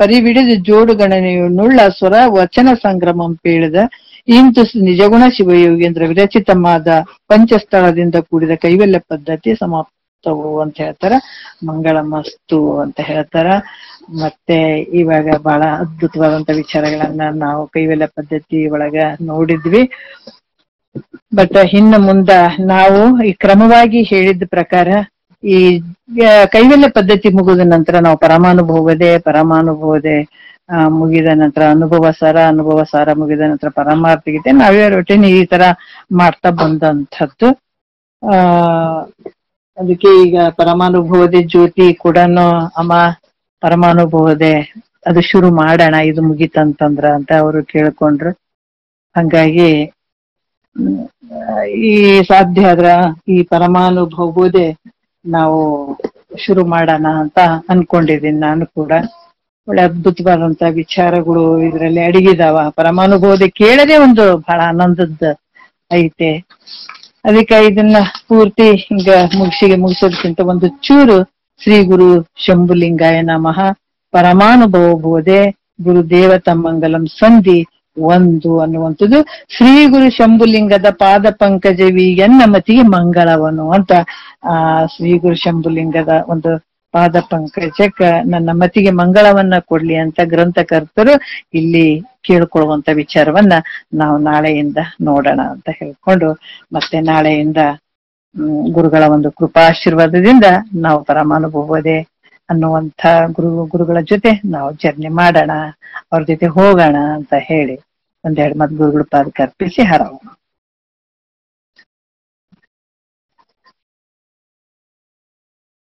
ಪರಿವಿಡಿದು ಜೋಡು ಗಣನೆಯುಳ್ಳ ಸ್ವರ ವಚನ ಸಂಗ್ರಮಂ ಪೇಳಿದ ಇಂತು ನಿಜಗುಣ ಶಿವಯೋಗೇಂದ್ರ ವಿರಚಿತವಾದ ಪಂಚಸ್ಥಳದಿಂದ ಕೂಡಿದ ಕೈವಲ್ಯ ಪದ್ಧತಿ ಸಮಾಪ್ತವು ಅಂತ ಹೇಳ್ತಾರ. ಮಂಗಳ ಮಸ್ತು ಅಂತ ಹೇಳ್ತಾರ. ಮತ್ತೆ ಇವಾಗ ಬಹಳ ಅದ್ಭುತವಾದಂತ ವಿಚಾರಗಳನ್ನ ನಾವು ಕೈವಲ್ಯ ಪದ್ಧತಿ ಒಳಗ ನೋಡಿದ್ವಿ. ಬಟ್ ಇನ್ನು ಮುಂದ ನಾವು ಈ ಕ್ರಮವಾಗಿ ಹೇಳಿದ ಪ್ರಕಾರ ಈ ಕೈವಲ್ಯ ಪದ್ಧತಿ ಮುಗಿದ ನಂತರ ನಾವು ಪರಮಾನುಭವದೆ ಮುಗಿದ ನಂತರ ಅನುಭವ ಸಾರ ಮುಗಿದ ನಂತರ ಪರಮಾರ್ಥ ಗೀತೆ ನಾವೇ ರೊಟೀನ್ ಈ ತರ ಮಾಡ್ತಾ ಬಂದಂಥದ್ದು. ಅದಕ್ಕೆ ಈಗ ಪರಮಾನುಭವದೆ ಜ್ಯೋತಿ ಕೂಡ ಪರಮಾನುಭವದೆ ಅದು ಶುರು ಮಾಡೋಣ ಇದು ಮುಗಿತಂತಂದ್ರ ಅಂತ ಅವರು ಕೇಳ್ಕೊಂಡ್ರು. ಹಂಗಾಗಿ ಈ ಸಾಧ್ಯ ಆದ್ರ ಈ ಪರಮಾನುಭವದೆ ನಾವು ಶುರು ಮಾಡೋಣ ಅಂತ ಅನ್ಕೊಂಡಿದ್ದೀನಿ. ನಾನು ಕೂಡ ಒಳ್ಳೆ ಅದ್ಭುತವಾದಂತ ವಿಚಾರಗಳು ಇದ್ರಲ್ಲಿ ಅಡಗಿದಾವ. ಪರಮಾನುಭವದ ಕೇಳದೆ ಒಂದು ಬಹಳ ಆನಂದದ ಐತೆ. ಅದಕ್ಕೆ ಇದನ್ನ ಪೂರ್ತಿ ಈಗ ಮುಗಿಸೋದಕ್ಕಿಂತ ಒಂದು ಚೂರು ಶ್ರೀ ಗುರು ಶಂಭುಲಿಂಗಾಯ ನಮಃ ಪರಮಾನುಭವಬೋಧೆ ಗುರುದೇವತ ಮಂಗಲಂ ಸಂಧಿ 1 ಅನ್ನುವಂಥದ್ದು ಶ್ರೀ ಗುರು ಶಂಭುಲಿಂಗದ ಪಾದ ಪಂಕಜವಿ ಎನ್ನ ಮತಿಗೆ ಮಂಗಳವನು ಅಂತ ಶ್ರೀ ಗುರು ಶಂಭುಲಿಂಗದ ಒಂದು ಪಾದ ಪಂಕಜಕ್ಕ ನನ್ನ ಮತಿಗೆ ಮಂಗಳವನ್ನ ಕೊಡ್ಲಿ ಅಂತ ಗ್ರಂಥಕರ್ತರು ಇಲ್ಲಿ ಕೇಳ್ಕೊಳ್ಳುವಂತ ವಿಚಾರವನ್ನ ನಾವು ನಾಳೆಯಿಂದ ನೋಡೋಣ ಅಂತ ಹೇಳ್ಕೊಂಡು ಮತ್ತೆ ನಾಳೆಯಿಂದ ಗುರುಗಳ ಒಂದು ಕೃಪಾಶೀರ್ವಾದದಿಂದ ನಾವು ಪರಮಾನುಭವದೆ ಅನ್ನುವಂಥ ಗುರುಗಳ ಜೊತೆ ನಾವು ಜರ್ನಿ ಮಾಡೋಣ, ಅವ್ರ ಜೊತೆ ಹೋಗೋಣ ಅಂತ ಹೇಳಿ ಒಂದೆರಡು ಮಾತು ಗುರುಗಳ ಪಾದಕ್ಕೆ ಅರ್ಪಿಸಿ ಹರವು.